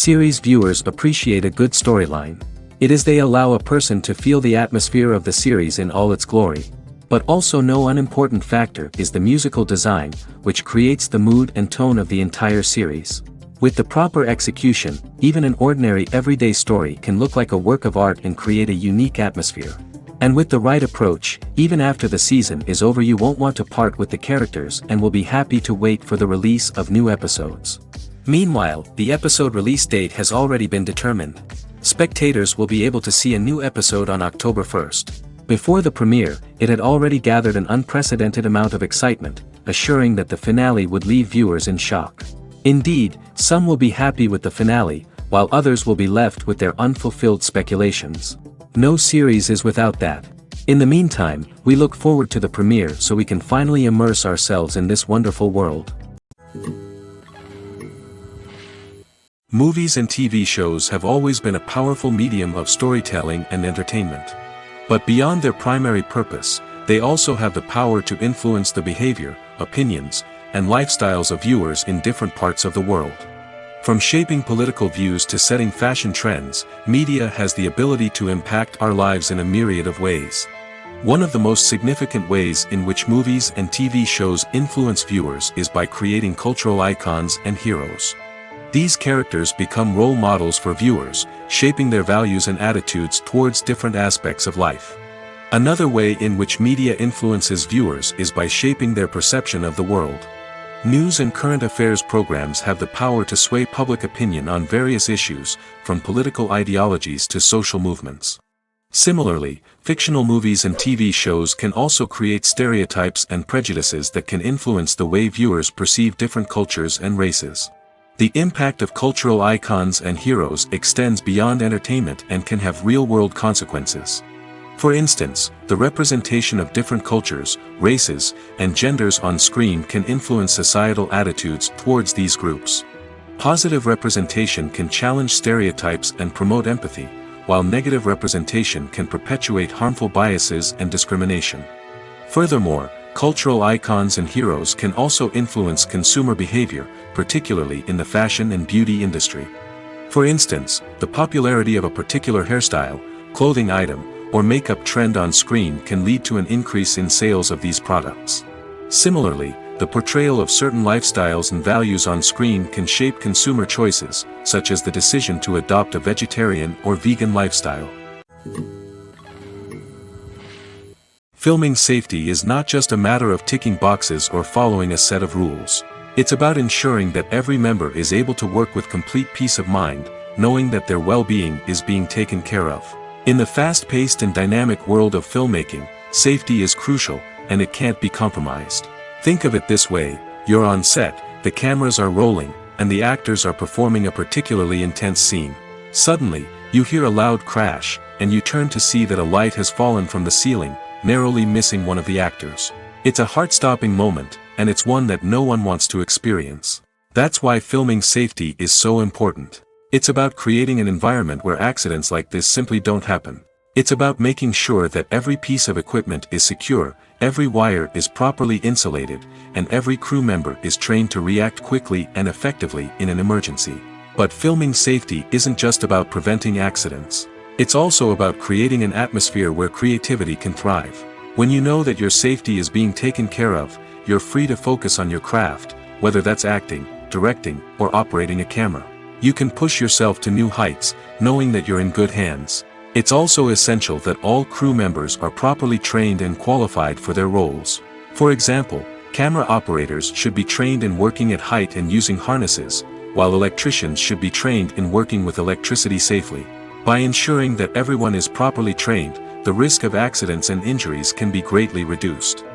Series viewers appreciate a good storyline. It is they allow a person to feel the atmosphere of the series in all its glory. But also no unimportant factor is the musical design, which creates the mood and tone of the entire series. With the proper execution, even an ordinary everyday story can look like a work of art and create a unique atmosphere. And with the right approach, even after the season is over you won't want to part with the characters and will be happy to wait for the release of new episodes. Meanwhile, the episode release date has already been determined. Spectators will be able to see a new episode on October 1st. Before the premiere, it had already gathered an unprecedented amount of excitement, assuring that the finale would leave viewers in shock. Indeed, some will be happy with the finale, while others will be left with their unfulfilled speculations. No series is without that. In the meantime, we look forward to the premiere so we can finally immerse ourselves in this wonderful world. Movies and TV shows have always been a powerful medium of storytelling and entertainment. But beyond their primary purpose, they also have the power to influence the behavior, opinions, and lifestyles of viewers in different parts of the world. From shaping political views to setting fashion trends, media has the ability to impact our lives in a myriad of ways. One of the most significant ways in which movies and TV shows influence viewers is by creating cultural icons and heroes. These characters become role models for viewers, shaping their values and attitudes towards different aspects of life. Another way in which media influences viewers is by shaping their perception of the world. News and current affairs programs have the power to sway public opinion on various issues, from political ideologies to social movements. Similarly, fictional movies and TV shows can also create stereotypes and prejudices that can influence the way viewers perceive different cultures and races. The impact of cultural icons and heroes extends beyond entertainment and can have real-world consequences. For instance, the representation of different cultures, races, and genders on screen can influence societal attitudes towards these groups. Positive representation can challenge stereotypes and promote empathy, while negative representation can perpetuate harmful biases and discrimination. Furthermore, cultural icons and heroes can also influence consumer behavior, particularly in the fashion and beauty industry. For instance, the popularity of a particular hairstyle, clothing item, or makeup trend on screen can lead to an increase in sales of these products. Similarly, the portrayal of certain lifestyles and values on screen can shape consumer choices, such as the decision to adopt a vegetarian or vegan lifestyle. Filming safety is not just a matter of ticking boxes or following a set of rules. It's about ensuring that every member is able to work with complete peace of mind, knowing that their well-being is being taken care of. In the fast-paced and dynamic world of filmmaking, safety is crucial, and it can't be compromised. Think of it this way: you're on set, the cameras are rolling, and the actors are performing a particularly intense scene. Suddenly, you hear a loud crash, and you turn to see that a light has fallen from the ceiling, narrowly missing one of the actors. It's a heart-stopping moment, and it's one that no one wants to experience. That's why filming safety is so important. It's about creating an environment where accidents like this simply don't happen. It's about making sure that every piece of equipment is secure, every wire is properly insulated, and every crew member is trained to react quickly and effectively in an emergency. But filming safety isn't just about preventing accidents. It's also about creating an atmosphere where creativity can thrive. When you know that your safety is being taken care of, you're free to focus on your craft, whether that's acting, directing, or operating a camera. You can push yourself to new heights, knowing that you're in good hands. It's also essential that all crew members are properly trained and qualified for their roles. For example, camera operators should be trained in working at height and using harnesses, while electricians should be trained in working with electricity safely. By ensuring that everyone is properly trained, the risk of accidents and injuries can be greatly reduced.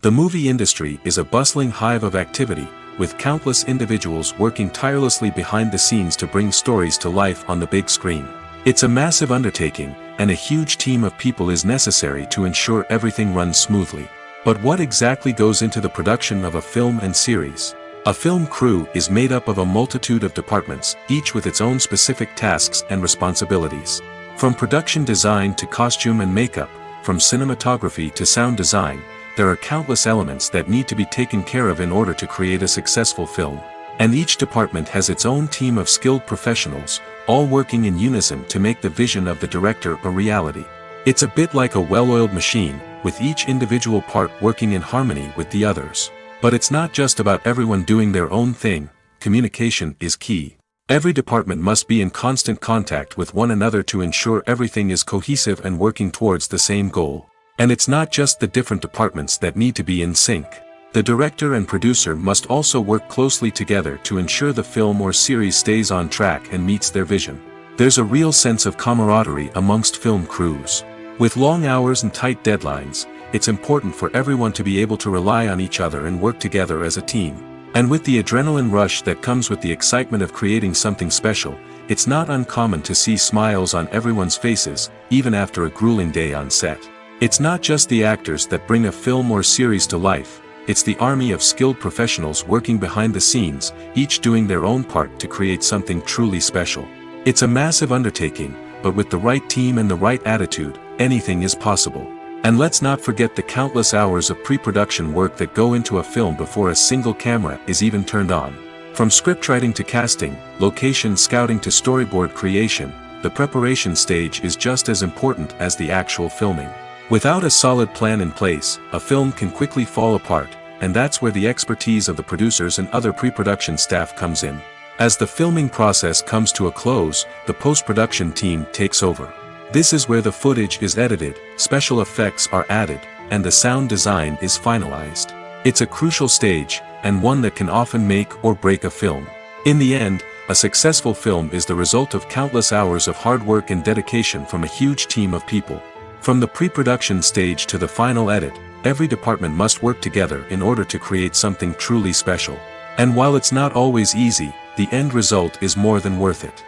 The movie industry is a bustling hive of activity, with countless individuals working tirelessly behind the scenes to bring stories to life on the big screen. It's a massive undertaking, and a huge team of people is necessary to ensure everything runs smoothly. But what exactly goes into the production of a film and series? A film crew is made up of a multitude of departments, each with its own specific tasks and responsibilities. From production design to costume and makeup, from cinematography to sound design, there are countless elements that need to be taken care of in order to create a successful film. And each department has its own team of skilled professionals, all working in unison to make the vision of the director a reality. It's a bit like a well-oiled machine, with each individual part working in harmony with the others. But it's not just about everyone doing their own thing. Communication is key. Every department must be in constant contact with one another to ensure everything is cohesive and working towards the same goal. And it's not just the different departments that need to be in sync. The director and producer must also work closely together to ensure the film or series stays on track and meets their vision. There's a real sense of camaraderie amongst film crews. With long hours and tight deadlines, it's important for everyone to be able to rely on each other and work together as a team. And with the adrenaline rush that comes with the excitement of creating something special, it's not uncommon to see smiles on everyone's faces, even after a grueling day on set. It's not just the actors that bring a film or series to life. It's the army of skilled professionals working behind the scenes, each doing their own part to create something truly special. It's a massive undertaking, but with the right team and the right attitude, anything is possible. And let's not forget the countless hours of pre-production work that go into a film before a single camera is even turned on. From scriptwriting to casting, location scouting to storyboard creation, the preparation stage is just as important as the actual filming. Without a solid plan in place, a film can quickly fall apart, and that's where the expertise of the producers and other pre-production staff comes in. As the filming process comes to a close, the post-production team takes over. This is where the footage is edited, special effects are added, and the sound design is finalized. It's a crucial stage, and one that can often make or break a film. In the end, a successful film is the result of countless hours of hard work and dedication from a huge team of people. From the pre-production stage to the final edit, every department must work together in order to create something truly special. And while it's not always easy, the end result is more than worth it.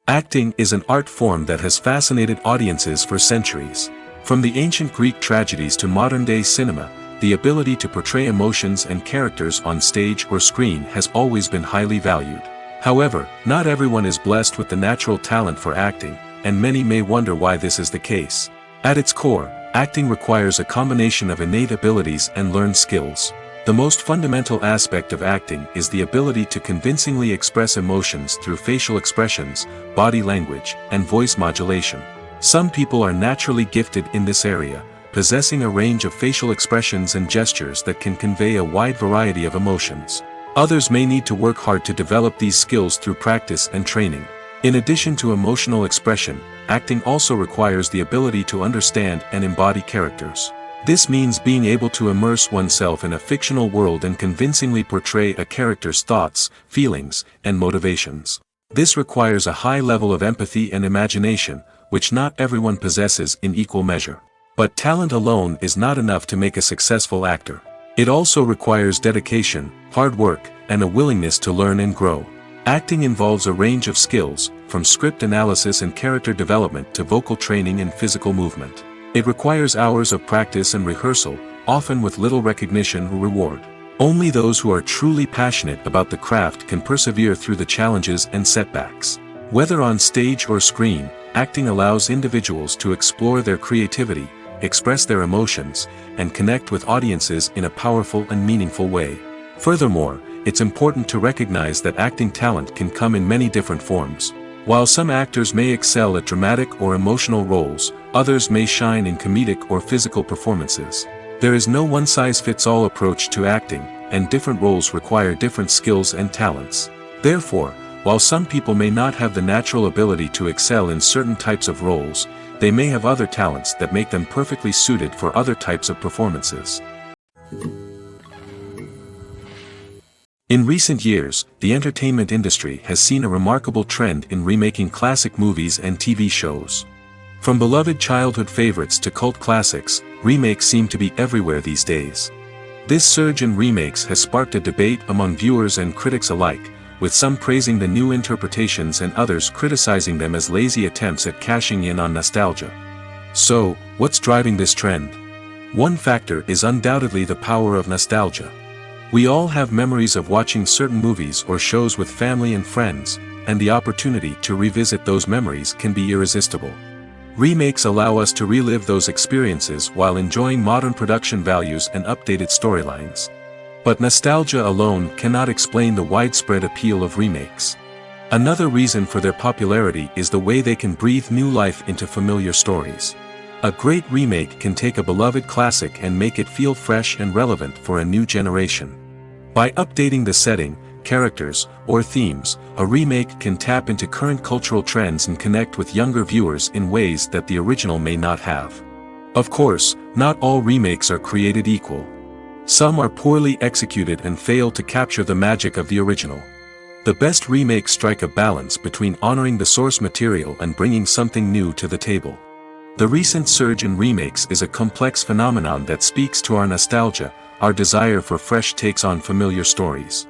Acting is an art form that has fascinated audiences for centuries. From the ancient Greek tragedies to modern-day cinema, the ability to portray emotions and characters on stage or screen has always been highly valued. However, not everyone is blessed with the natural talent for acting, and many may wonder why this is the case. At its core, acting requires a combination of innate abilities and learned skills. The most fundamental aspect of acting is the ability to convincingly express emotions through facial expressions, body language, and voice modulation. Some people are naturally gifted in this area, possessing a range of facial expressions and gestures that can convey a wide variety of emotions. Others may need to work hard to develop these skills through practice and training. In addition to emotional expression, acting also requires the ability to understand and embody characters. This means being able to immerse oneself in a fictional world and convincingly portray a character's thoughts, feelings, and motivations. This requires a high level of empathy and imagination, which not everyone possesses in equal measure. But talent alone is not enough to make a successful actor. It also requires dedication, hard work, and a willingness to learn and grow. Acting involves a range of skills, from script analysis and character development to vocal training and physical movement. It requires hours of practice and rehearsal, often with little recognition or reward. Only those who are truly passionate about the craft can persevere through the challenges and setbacks. Whether on stage or screen, acting allows individuals to explore their creativity, express their emotions, and connect with audiences in a powerful and meaningful way. Furthermore, it's important to recognize that acting talent can come in many different forms. While some actors may excel at dramatic or emotional roles, others may shine in comedic or physical performances. There is no one-size-fits-all approach to acting, and different roles require different skills and talents. Therefore, while some people may not have the natural ability to excel in certain types of roles, they may have other talents that make them perfectly suited for other types of performances. In recent years, the entertainment industry has seen a remarkable trend in remaking classic movies and TV shows. From beloved childhood favorites to cult classics, remakes seem to be everywhere these days. This surge in remakes has sparked a debate among viewers and critics alike, with some praising the new interpretations and others criticizing them as lazy attempts at cashing in on nostalgia. So, what's driving this trend? One factor is undoubtedly the power of nostalgia. We all have memories of watching certain movies or shows with family and friends, and the opportunity to revisit those memories can be irresistible. Remakes allow us to relive those experiences while enjoying modern production values and updated storylines. But nostalgia alone cannot explain the widespread appeal of remakes. Another reason for their popularity is the way they can breathe new life into familiar stories. A great remake can take a beloved classic and make it feel fresh and relevant for a new generation. By updating the setting, characters, or themes, a remake can tap into current cultural trends and connect with younger viewers in ways that the original may not have. Of course, not all remakes are created equal. Some are poorly executed and fail to capture the magic of the original. The best remakes strike a balance between honoring the source material and bringing something new to the table. The recent surge in remakes is a complex phenomenon that speaks to our nostalgia, our desire for fresh takes on familiar stories.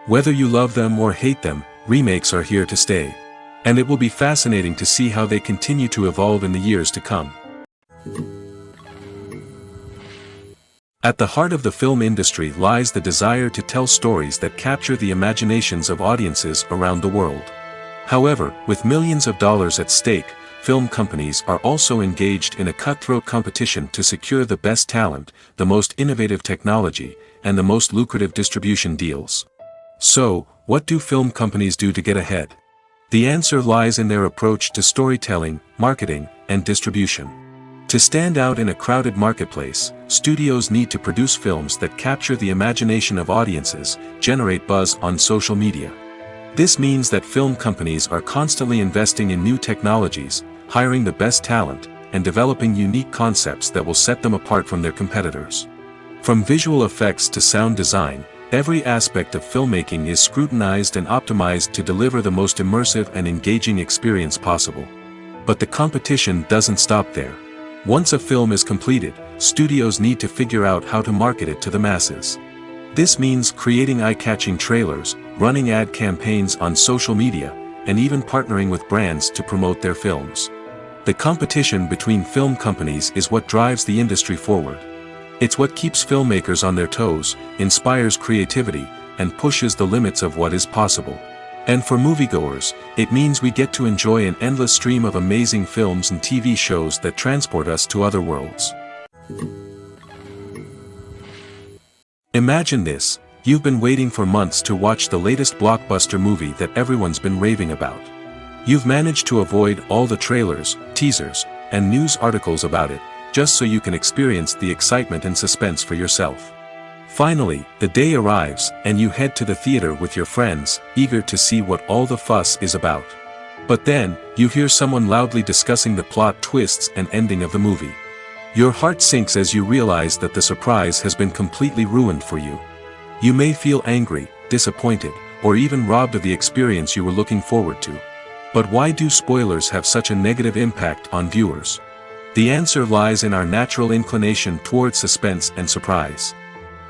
Whether you love them or hate them, remakes are here to stay. And it will be fascinating to see how they continue to evolve in the years to come. At the heart of the film industry lies the desire to tell stories that capture the imaginations of audiences around the world. However, with millions of dollars at stake, film companies are also engaged in a cutthroat competition to secure the best talent, the most innovative technology, and the most lucrative distribution deals. So, what do film companies do to get ahead? The answer lies in their approach to storytelling, marketing, and distribution. To stand out in a crowded marketplace, studios need to produce films that capture the imagination of audiences, generate buzz on social media. This means that film companies are constantly investing in new technologies, hiring the best talent, and developing unique concepts that will set them apart from their competitors. From visual effects to sound design, every aspect of filmmaking is scrutinized and optimized to deliver the most immersive and engaging experience possible. But the competition doesn't stop there. Once a film is completed, studios need to figure out how to market it to the masses. This means creating eye-catching trailers, running ad campaigns on social media, and even partnering with brands to promote their films. The competition between film companies is what drives the industry forward. It's what keeps filmmakers on their toes, inspires creativity, and pushes the limits of what is possible. And for moviegoers, it means we get to enjoy an endless stream of amazing films and TV shows that transport us to other worlds. Imagine this: you've been waiting for months to watch the latest blockbuster movie that everyone's been raving about. You've managed to avoid all the trailers, teasers, and news articles about it, just so you can experience the excitement and suspense for yourself. Finally, the day arrives, and you head to the theater with your friends, eager to see what all the fuss is about. But then, you hear someone loudly discussing the plot twists and ending of the movie. Your heart sinks as you realize that the surprise has been completely ruined for you. You may feel angry, disappointed, or even robbed of the experience you were looking forward to. But why do spoilers have such a negative impact on viewers? The answer lies in our natural inclination toward suspense and surprise.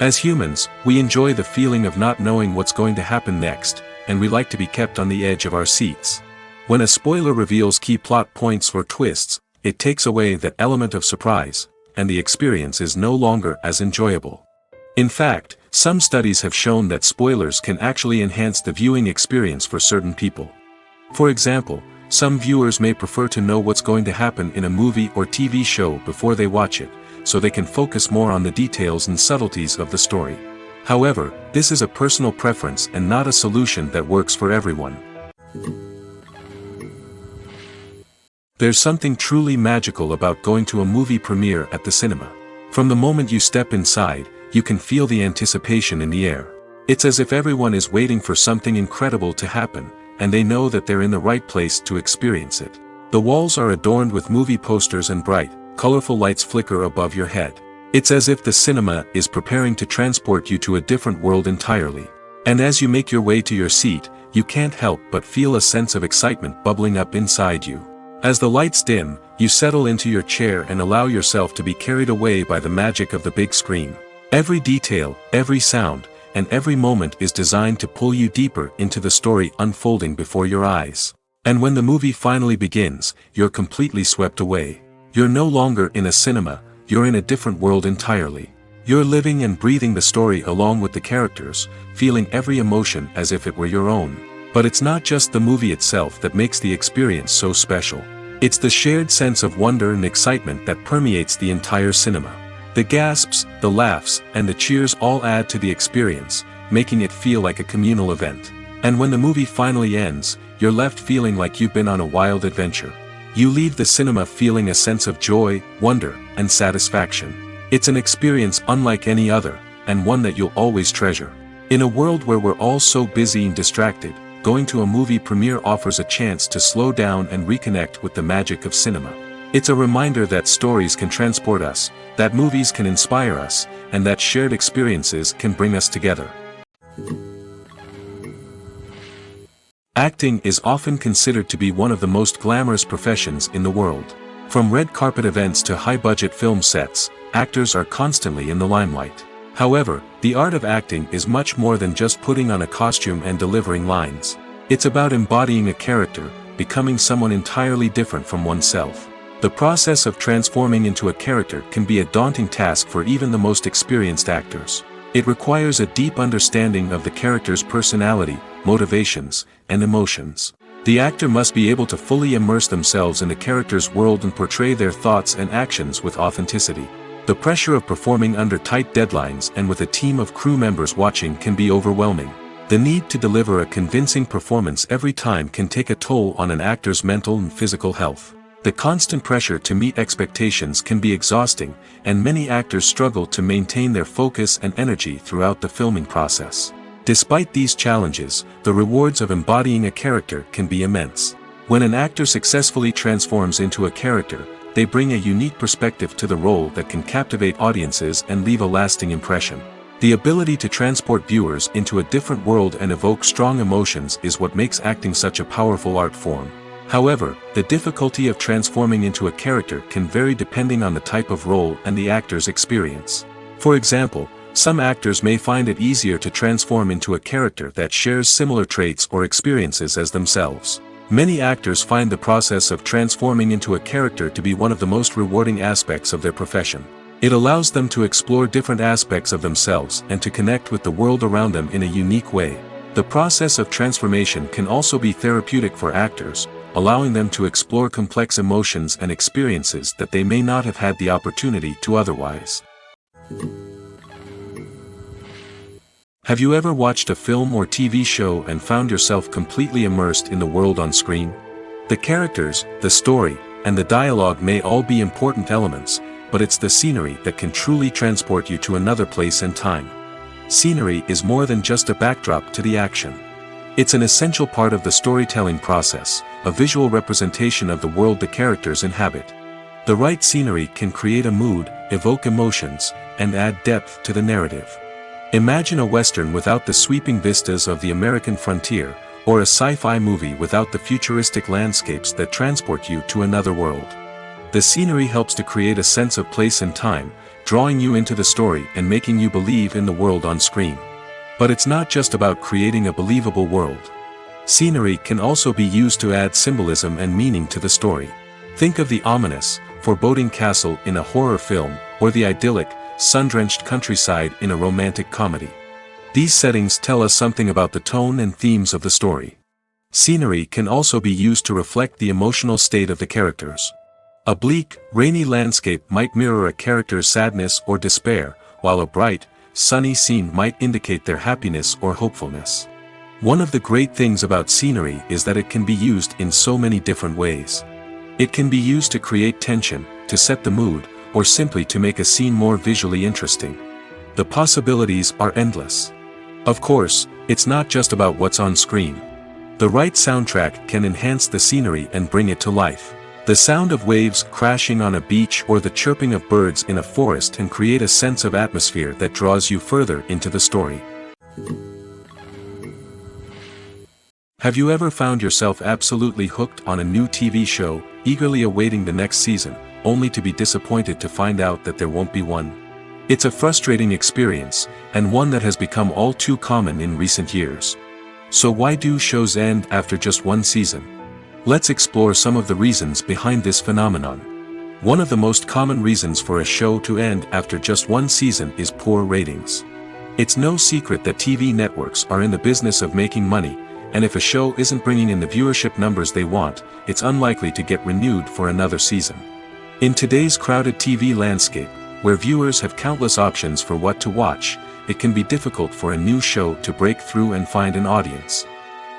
As humans, we enjoy the feeling of not knowing what's going to happen next, and we like to be kept on the edge of our seats. When a spoiler reveals key plot points or twists, it takes away that element of surprise, and the experience is no longer as enjoyable. In fact, some studies have shown that spoilers can actually enhance the viewing experience for certain people. For example, some viewers may prefer to know what's going to happen in a movie or TV show before they watch it, so they can focus more on the details and subtleties of the story. However, this is a personal preference and not a solution that works for everyone. There's something truly magical about going to a movie premiere at the cinema. From the moment you step inside, you can feel the anticipation in the air. It's as if everyone is waiting for something incredible to happen, and they know that they're in the right place to experience it. The walls are adorned with movie posters and bright, colorful lights flicker above your head. It's as if the cinema is preparing to transport you to a different world entirely. And as you make your way to your seat, you can't help but feel a sense of excitement bubbling up inside you. As the lights dim, you settle into your chair and allow yourself to be carried away by the magic of the big screen. Every detail, every sound, and every moment is designed to pull you deeper into the story unfolding before your eyes. And when the movie finally begins, you're completely swept away. You're no longer in a cinema, you're in a different world entirely. You're living and breathing the story along with the characters, feeling every emotion as if it were your own. But it's not just the movie itself that makes the experience so special. It's the shared sense of wonder and excitement that permeates the entire cinema. The gasps, the laughs, and the cheers all add to the experience, making it feel like a communal event. And when the movie finally ends, you're left feeling like you've been on a wild adventure. You leave the cinema feeling a sense of joy, wonder, and satisfaction. It's an experience unlike any other, and one that you'll always treasure. In a world where we're all so busy and distracted, going to a movie premiere offers a chance to slow down and reconnect with the magic of cinema. It's a reminder that stories can transport us, that movies can inspire us, and that shared experiences can bring us together. Acting is often considered to be one of the most glamorous professions in the world. From red carpet events to high-budget film sets, actors are constantly in the limelight. However, the art of acting is much more than just putting on a costume and delivering lines. It's about embodying a character, becoming someone entirely different from oneself. The process of transforming into a character can be a daunting task for even the most experienced actors. It requires a deep understanding of the character's personality, motivations, and emotions. The actor must be able to fully immerse themselves in the character's world and portray their thoughts and actions with authenticity. The pressure of performing under tight deadlines and with a team of crew members watching can be overwhelming. The need to deliver a convincing performance every time can take a toll on an actor's mental and physical health. The constant pressure to meet expectations can be exhausting, and many actors struggle to maintain their focus and energy throughout the filming process. Despite these challenges, the rewards of embodying a character can be immense. When an actor successfully transforms into a character, they bring a unique perspective to the role that can captivate audiences and leave a lasting impression. The ability to transport viewers into a different world and evoke strong emotions is what makes acting such a powerful art form. However, the difficulty of transforming into a character can vary depending on the type of role and the actor's experience. For example, some actors may find it easier to transform into a character that shares similar traits or experiences as themselves. Many actors find the process of transforming into a character to be one of the most rewarding aspects of their profession. It allows them to explore different aspects of themselves and to connect with the world around them in a unique way. The process of transformation can also be therapeutic for actors, allowing them to explore complex emotions and experiences that they may not have had the opportunity to otherwise. Have you ever watched a film or TV show and found yourself completely immersed in the world on screen? The characters, the story, and the dialogue may all be important elements, but it's the scenery that can truly transport you to another place and time. Scenery is more than just a backdrop to the action. It's an essential part of the storytelling process, a visual representation of the world the characters inhabit. The right scenery can create a mood, evoke emotions, and add depth to the narrative. Imagine a Western without the sweeping vistas of the American frontier, or a sci-fi movie without the futuristic landscapes that transport you to another world. The scenery helps to create a sense of place and time, drawing you into the story and making you believe in the world on screen. But it's not just about creating a believable world. Scenery can also be used to add symbolism and meaning to the story. Think of the ominous, foreboding castle in a horror film, or the idyllic, sun-drenched countryside in a romantic comedy. These settings tell us something about the tone and themes of the story. Scenery can also be used to reflect the emotional state of the characters. A bleak, rainy landscape might mirror a character's sadness or despair, while a bright, sunny scene might indicate their happiness or hopefulness. One of the great things about scenery is that it can be used in so many different ways. It can be used to create tension, to set the mood, or simply to make a scene more visually interesting. The possibilities are endless. Of course, it's not just about what's on screen. The right soundtrack can enhance the scenery and bring it to life. The sound of waves crashing on a beach or the chirping of birds in a forest can create a sense of atmosphere that draws you further into the story. Have you ever found yourself absolutely hooked on a new TV show, eagerly awaiting the next season, only to be disappointed to find out that there won't be one? It's a frustrating experience, and one that has become all too common in recent years. So why do shows end after just one season? Let's explore some of the reasons behind this phenomenon. One of the most common reasons for a show to end after just one season is poor ratings. It's no secret that TV networks are in the business of making money, and if a show isn't bringing in the viewership numbers they want, it's unlikely to get renewed for another season. In today's crowded TV landscape, Where viewers have countless options for what to watch, it can be difficult for a new show to break through and find an audience.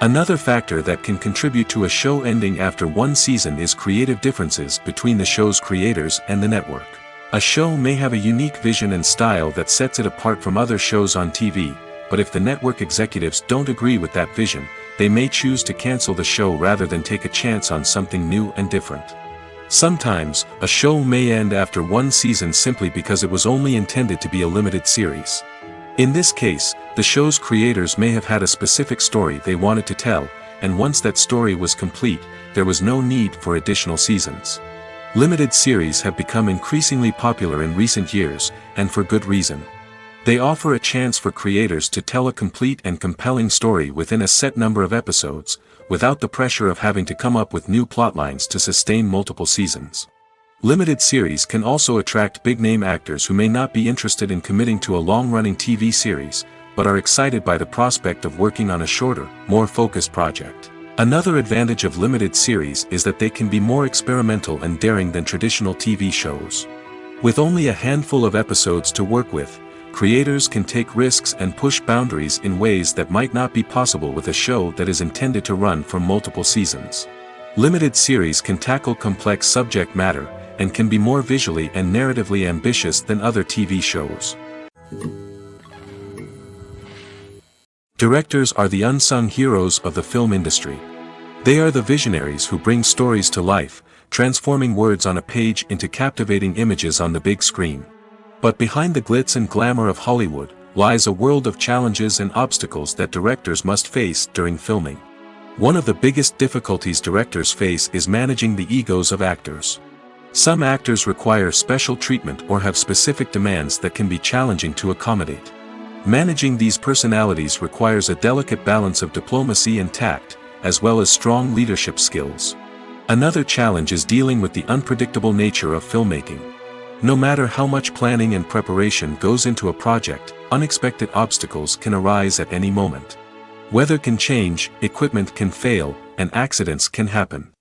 Another factor that can contribute to a show ending after one season is creative differences between the show's creators and the network. A show may have a unique vision and style that sets it apart from other shows on TV, but if the network executives don't agree with that vision, they may choose to cancel the show rather than take a chance on something new and different. Sometimes, a show may end after one season simply because it was only intended to be a limited series. In this case, the show's creators may have had a specific story they wanted to tell, and once that story was complete, there was no need for additional seasons. Limited series have become increasingly popular in recent years, and for good reason. They offer a chance for creators to tell a complete and compelling story within a set number of episodes, without the pressure of having to come up with new plotlines to sustain multiple seasons. Limited series can also attract big-name actors who may not be interested in committing to a long-running TV series, but are excited by the prospect of working on a shorter, more focused project. Another advantage of limited series is that they can be more experimental and daring than traditional TV shows. With only a handful of episodes to work with, creators can take risks and push boundaries in ways that might not be possible with a show that is intended to run for multiple seasons. Limited series can tackle complex subject matter, and can be more visually and narratively ambitious than other TV shows. Directors are the unsung heroes of the film industry. They are the visionaries who bring stories to life, transforming words on a page into captivating images on the big screen. But behind the glitz and glamour of Hollywood, lies a world of challenges and obstacles that directors must face during filming. One of the biggest difficulties directors face is managing the egos of actors. Some actors require special treatment or have specific demands that can be challenging to accommodate. Managing these personalities requires a delicate balance of diplomacy and tact, as well as strong leadership skills. Another challenge is dealing with the unpredictable nature of filmmaking. No matter how much planning and preparation goes into a project, unexpected obstacles can arise at any moment. Weather can change, equipment can fail, and accidents can happen.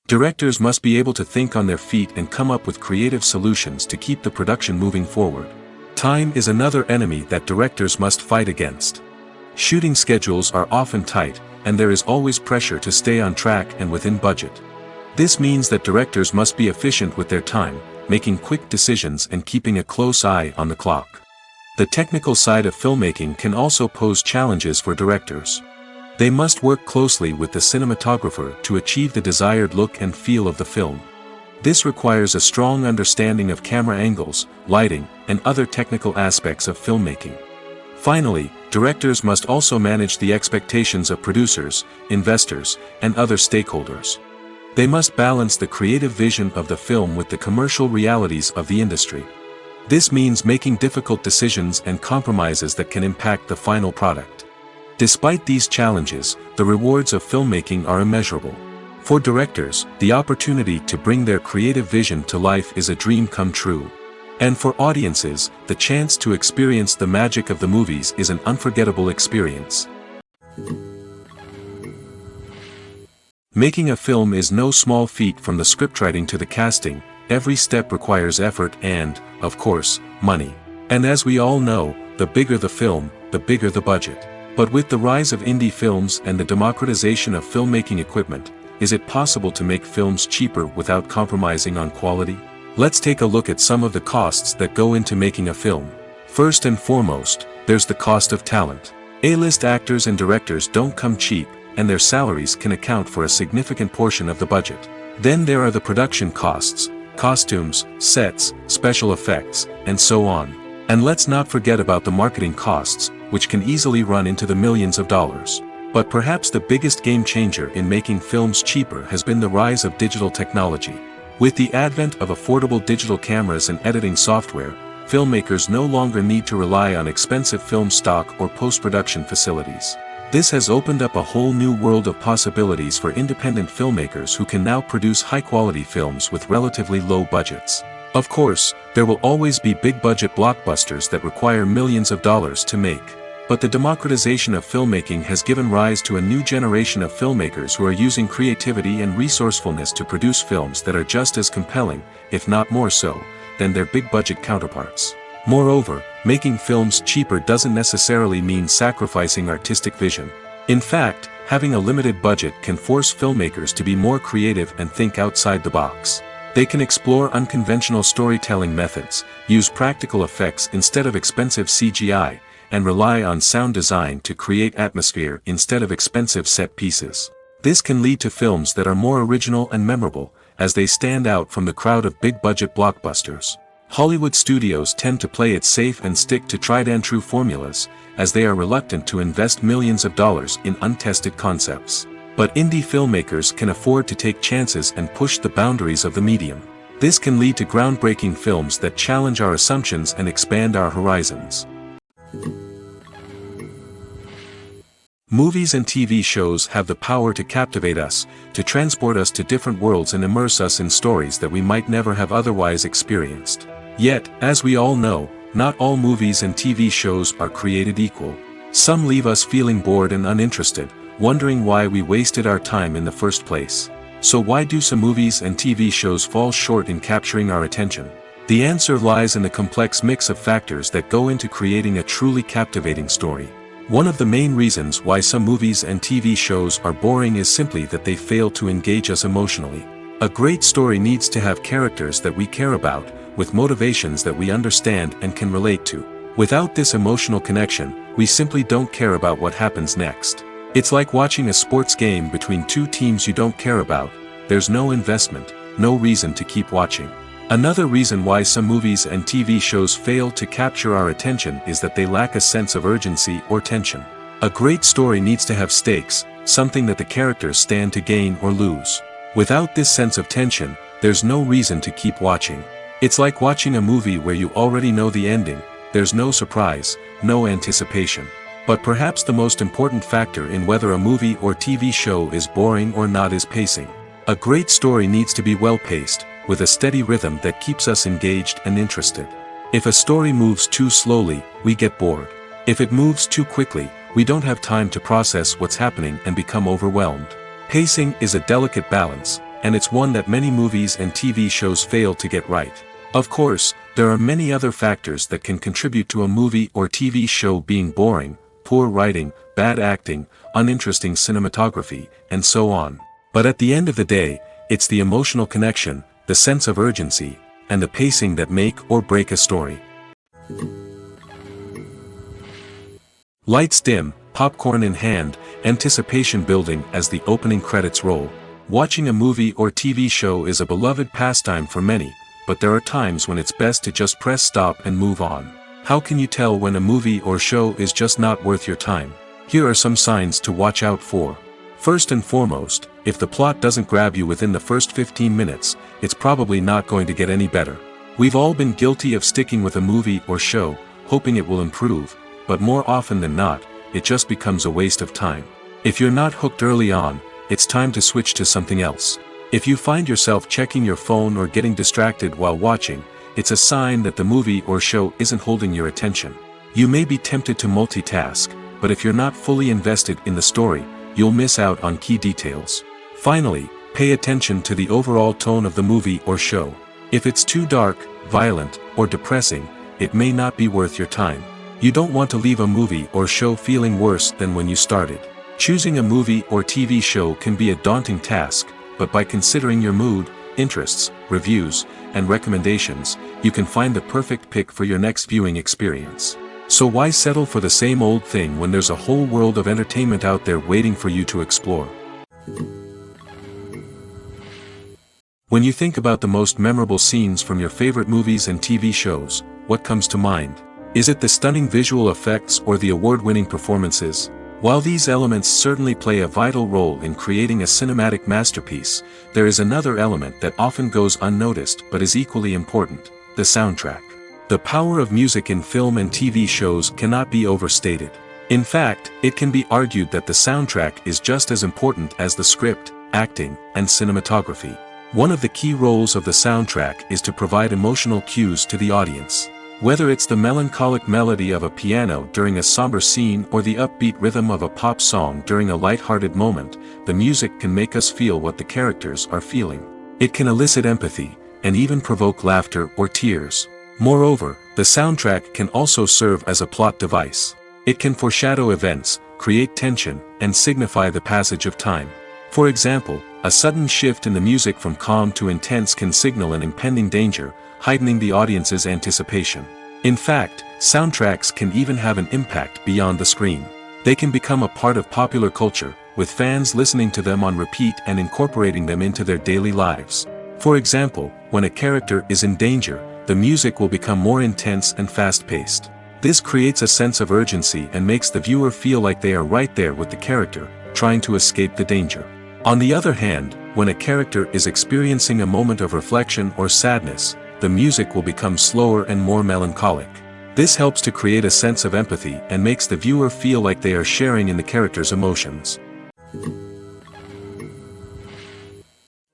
Directors must be able to think on their feet and come up with creative solutions to keep the production moving forward. Time is another enemy that directors must fight against. Shooting schedules are often tight, and there is always pressure to stay on track and within budget. This means that directors must be efficient with their time, making quick decisions and keeping a close eye on the clock. The technical side of filmmaking can also pose challenges for directors. They must work closely with the cinematographer to achieve the desired look and feel of the film. This requires a strong understanding of camera angles, lighting, and other technical aspects of filmmaking. Finally, directors must also manage the expectations of producers, investors, and other stakeholders. They must balance the creative vision of the film with the commercial realities of the industry. This means making difficult decisions and compromises that can impact the final product. Despite these challenges, the rewards of filmmaking are immeasurable. For directors, the opportunity to bring their creative vision to life is a dream come true. And for audiences, the chance to experience the magic of the movies is an unforgettable experience. Making a film is no small feat. From the scriptwriting to the casting, every step requires effort and, of course, money. And as we all know, the bigger the film, the bigger the budget. But with the rise of indie films and the democratization of filmmaking equipment, is it possible to make films cheaper without compromising on quality? Let's take a look at some of the costs that go into making a film. First and foremost, there's the cost of talent. A-list actors and directors don't come cheap, and their salaries can account for a significant portion of the budget. Then there are the production costs, costumes, sets, special effects, and so on. And let's not forget about the marketing costs, which can easily run into the millions of dollars. But perhaps the biggest game changer in making films cheaper has been the rise of digital technology. With the advent of affordable digital cameras and editing software, filmmakers no longer need to rely on expensive film stock or post-production facilities. This has opened up a whole new world of possibilities for independent filmmakers who can now produce high-quality films with relatively low budgets. Of course, there will always be big-budget blockbusters that require millions of dollars to make. But the democratization of filmmaking has given rise to a new generation of filmmakers who are using creativity and resourcefulness to produce films that are just as compelling, if not more so, than their big-budget counterparts. Moreover, making films cheaper doesn't necessarily mean sacrificing artistic vision. In fact, having a limited budget can force filmmakers to be more creative and think outside the box. They can explore unconventional storytelling methods, use practical effects instead of expensive CGI, and rely on sound design to create atmosphere instead of expensive set pieces. This can lead to films that are more original and memorable, as they stand out from the crowd of big-budget blockbusters. Hollywood studios tend to play it safe and stick to tried-and-true formulas, as they are reluctant to invest millions of dollars in untested concepts. But indie filmmakers can afford to take chances and push the boundaries of the medium. This can lead to groundbreaking films that challenge our assumptions and expand our horizons. Movies and TV shows have the power to captivate us, to transport us to different worlds and immerse us in stories that we might never have otherwise experienced. Yet, as we all know, not all movies and TV shows are created equal. Some leave us feeling bored and uninterested, wondering why we wasted our time in the first place. So why do some movies and TV shows fall short in capturing our attention? The answer lies in the complex mix of factors that go into creating a truly captivating story. One of the main reasons why some movies and TV shows are boring is simply that they fail to engage us emotionally. A great story needs to have characters that we care about, with motivations that we understand and can relate to. Without this emotional connection, we simply don't care about what happens next. It's like watching a sports game between two teams you don't care about. There's no investment, no reason to keep watching. Another reason why some movies and TV shows fail to capture our attention is that they lack a sense of urgency or tension. A great story needs to have stakes, something that the characters stand to gain or lose. Without this sense of tension, there's no reason to keep watching. It's like watching a movie where you already know the ending. There's no surprise, no anticipation. But perhaps the most important factor in whether a movie or TV show is boring or not is pacing. A great story needs to be well-paced, with a steady rhythm that keeps us engaged and interested. If a story moves too slowly, we get bored. If it moves too quickly, we don't have time to process what's happening and become overwhelmed. Pacing is a delicate balance, and it's one that many movies and TV shows fail to get right. Of course, there are many other factors that can contribute to a movie or TV show being boring: poor writing, bad acting, uninteresting cinematography, and so on. But at the end of the day, it's the emotional connection, the sense of urgency, and the pacing that make or break a story. Lights dim, popcorn in hand, anticipation building as the opening credits roll. Watching a movie or TV show is a beloved pastime for many, but there are times when it's best to just press stop and move on. How can you tell when a movie or show is just not worth your time? Here are some signs to watch out for. First and foremost, if the plot doesn't grab you within the first 15 minutes, it's probably not going to get any better. We've all been guilty of sticking with a movie or show, hoping it will improve, but more often than not, it just becomes a waste of time. If you're not hooked early on, it's time to switch to something else. If you find yourself checking your phone or getting distracted while watching, it's a sign that the movie or show isn't holding your attention. You may be tempted to multitask, but if you're not fully invested in the story, you'll miss out on key details. Finally, pay attention to the overall tone of the movie or show. If it's too dark, violent, or depressing, it may not be worth your time. You don't want to leave a movie or show feeling worse than when you started. Choosing a movie or TV show can be a daunting task, but by considering your mood, interests, reviews, and recommendations, you can find the perfect pick for your next viewing experience. So why settle for the same old thing when there's a whole world of entertainment out there waiting for you to explore? When you think about the most memorable scenes from your favorite movies and TV shows, what comes to mind? Is it the stunning visual effects or the award-winning performances? While these elements certainly play a vital role in creating a cinematic masterpiece, there is another element that often goes unnoticed but is equally important: the soundtrack. The power of music in film and TV shows cannot be overstated. In fact, it can be argued that the soundtrack is just as important as the script, acting, and cinematography. One of the key roles of the soundtrack is to provide emotional cues to the audience. Whether it's the melancholic melody of a piano during a somber scene or the upbeat rhythm of a pop song during a light-hearted moment, the music can make us feel what the characters are feeling. It can elicit empathy, and even provoke laughter or tears. Moreover, the soundtrack can also serve as a plot device. It can foreshadow events, create tension, and signify the passage of time. For example, a sudden shift in the music from calm to intense can signal an impending danger, heightening the audience's anticipation. In fact, soundtracks can even have an impact beyond the screen. They can become a part of popular culture, with fans listening to them on repeat and incorporating them into their daily lives. For example, when a character is in danger, the music will become more intense and fast-paced. This creates a sense of urgency and makes the viewer feel like they are right there with the character, trying to escape the danger. On the other hand, when a character is experiencing a moment of reflection or sadness, the music will become slower and more melancholic. This helps to create a sense of empathy and makes the viewer feel like they are sharing in the character's emotions.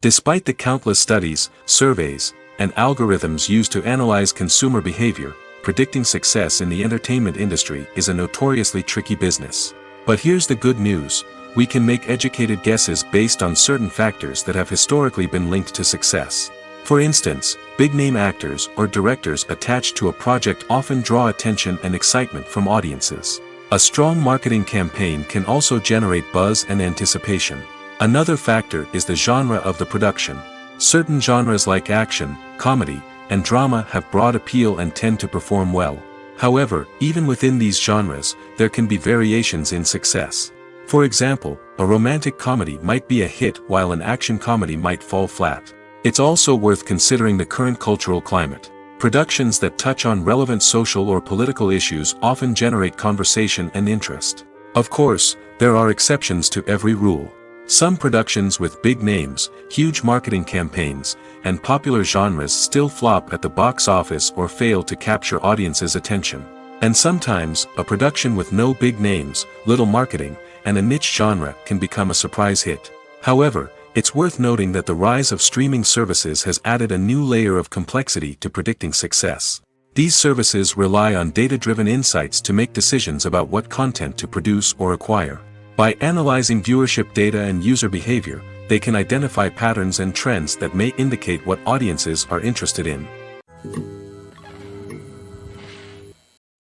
Despite the countless studies, surveys, and algorithms used to analyze consumer behavior, predicting success in the entertainment industry is a notoriously tricky business. But here's the good news: we can make educated guesses based on certain factors that have historically been linked to success. For instance, big-name actors or directors attached to a project often draw attention and excitement from audiences. A strong marketing campaign can also generate buzz and anticipation. Another factor is the genre of the production. Certain genres like action, comedy, and drama have broad appeal and tend to perform well. However, even within these genres, there can be variations in success. For example, a romantic comedy might be a hit while an action comedy might fall flat. It's also worth considering the current cultural climate. Productions that touch on relevant social or political issues often generate conversation and interest. Of course, there are exceptions to every rule. Some productions with big names, huge marketing campaigns, and popular genres still flop at the box office or fail to capture audiences' attention. And sometimes, a production with no big names, little marketing, and a niche genre can become a surprise hit. However, it's worth noting that the rise of streaming services has added a new layer of complexity to predicting success. These services rely on data-driven insights to make decisions about what content to produce or acquire. By analyzing viewership data and user behavior, they can identify patterns and trends that may indicate what audiences are interested in.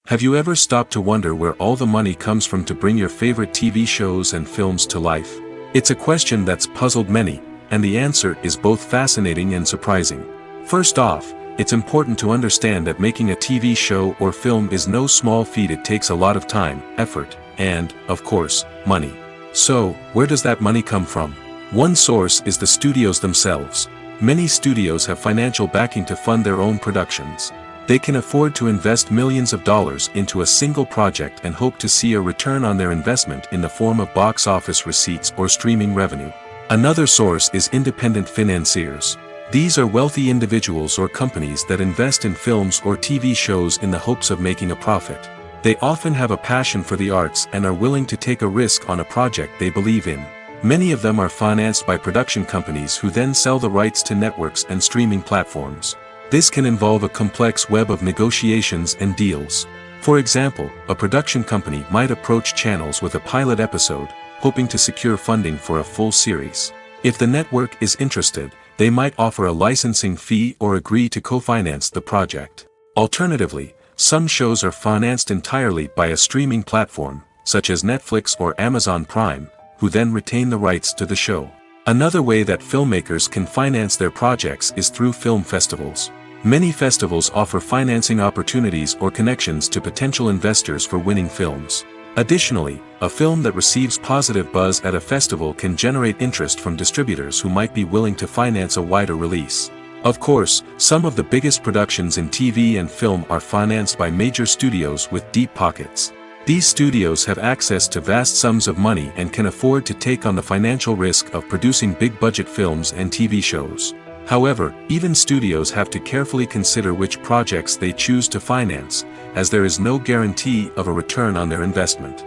Have you ever stopped to wonder where all the money comes from to bring your favorite TV shows and films to life? It's a question that's puzzled many, and the answer is both fascinating and surprising. First off, it's important to understand that making a TV show or film is no small feat. It takes a lot of time, effort, and, of course, money. So, where does that money come from? One source is the studios themselves. Many studios have financial backing to fund their own productions. They can afford to invest millions of dollars into a single project and hope to see a return on their investment in the form of box office receipts or streaming revenue. Another source is independent financiers. These are wealthy individuals or companies that invest in films or TV shows in the hopes of making a profit. They often have a passion for the arts and are willing to take a risk on a project they believe in. Many of them are financed by production companies who then sell the rights to networks and streaming platforms. This can involve a complex web of negotiations and deals. For example, a production company might approach channels with a pilot episode, hoping to secure funding for a full series. If the network is interested, they might offer a licensing fee or agree to co-finance the project. Alternatively, some shows are financed entirely by a streaming platform, such as Netflix or Amazon Prime, who then retain the rights to the show. Another way that filmmakers can finance their projects is through film festivals. Many festivals offer financing opportunities or connections to potential investors for winning films. Additionally, a film that receives positive buzz at a festival can generate interest from distributors who might be willing to finance a wider release. Of course, some of the biggest productions in TV and film are financed by major studios with deep pockets. These studios have access to vast sums of money and can afford to take on the financial risk of producing big-budget films and TV shows. However, even studios have to carefully consider which projects they choose to finance, as there is no guarantee of a return on their investment.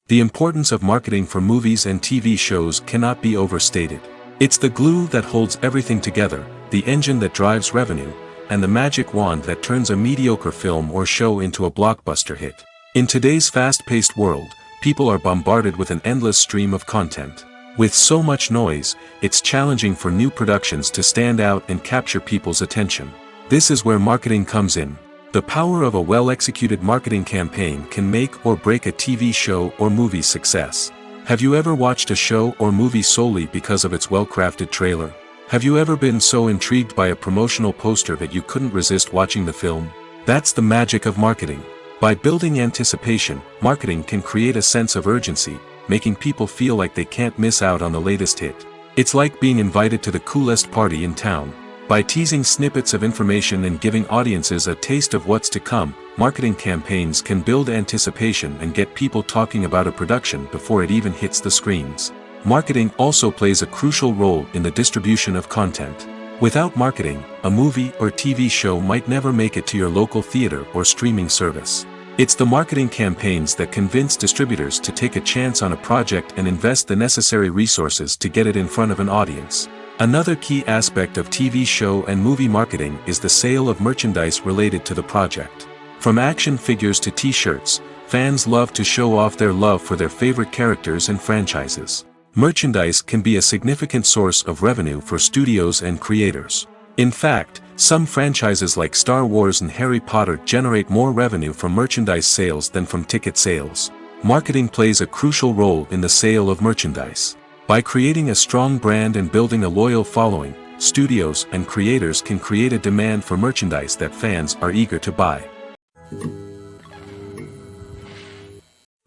The importance of marketing for movies and TV shows cannot be overstated. It's the glue that holds everything together, the engine that drives revenue, and the magic wand that turns a mediocre film or show into a blockbuster hit. In today's fast-paced world, people are bombarded with an endless stream of content. With so much noise, it's challenging for new productions to stand out and capture people's attention. This is where marketing comes in. The power of a well-executed marketing campaign can make or break a TV show or movie's success. Have you ever watched a show or movie solely because of its well-crafted trailer? Have you ever been so intrigued by a promotional poster that you couldn't resist watching the film? That's the magic of marketing. By building anticipation, marketing can create a sense of urgency, making people feel like they can't miss out on the latest hit. It's like being invited to the coolest party in town. By teasing snippets of information and giving audiences a taste of what's to come, marketing campaigns can build anticipation and get people talking about a production before it even hits the screens. Marketing also plays a crucial role in the distribution of content. Without marketing, a movie or TV show might never make it to your local theater or streaming service. It's the marketing campaigns that convince distributors to take a chance on a project and invest the necessary resources to get it in front of an audience. Another key aspect of TV show and movie marketing is the sale of merchandise related to the project. From action figures to t-shirts, fans love to show off their love for their favorite characters and franchises. Merchandise can be a significant source of revenue for studios and creators. In fact, some franchises like Star Wars and Harry Potter generate more revenue from merchandise sales than from ticket sales. Marketing plays a crucial role in the sale of merchandise. By creating a strong brand and building a loyal following, studios and creators can create a demand for merchandise that fans are eager to buy.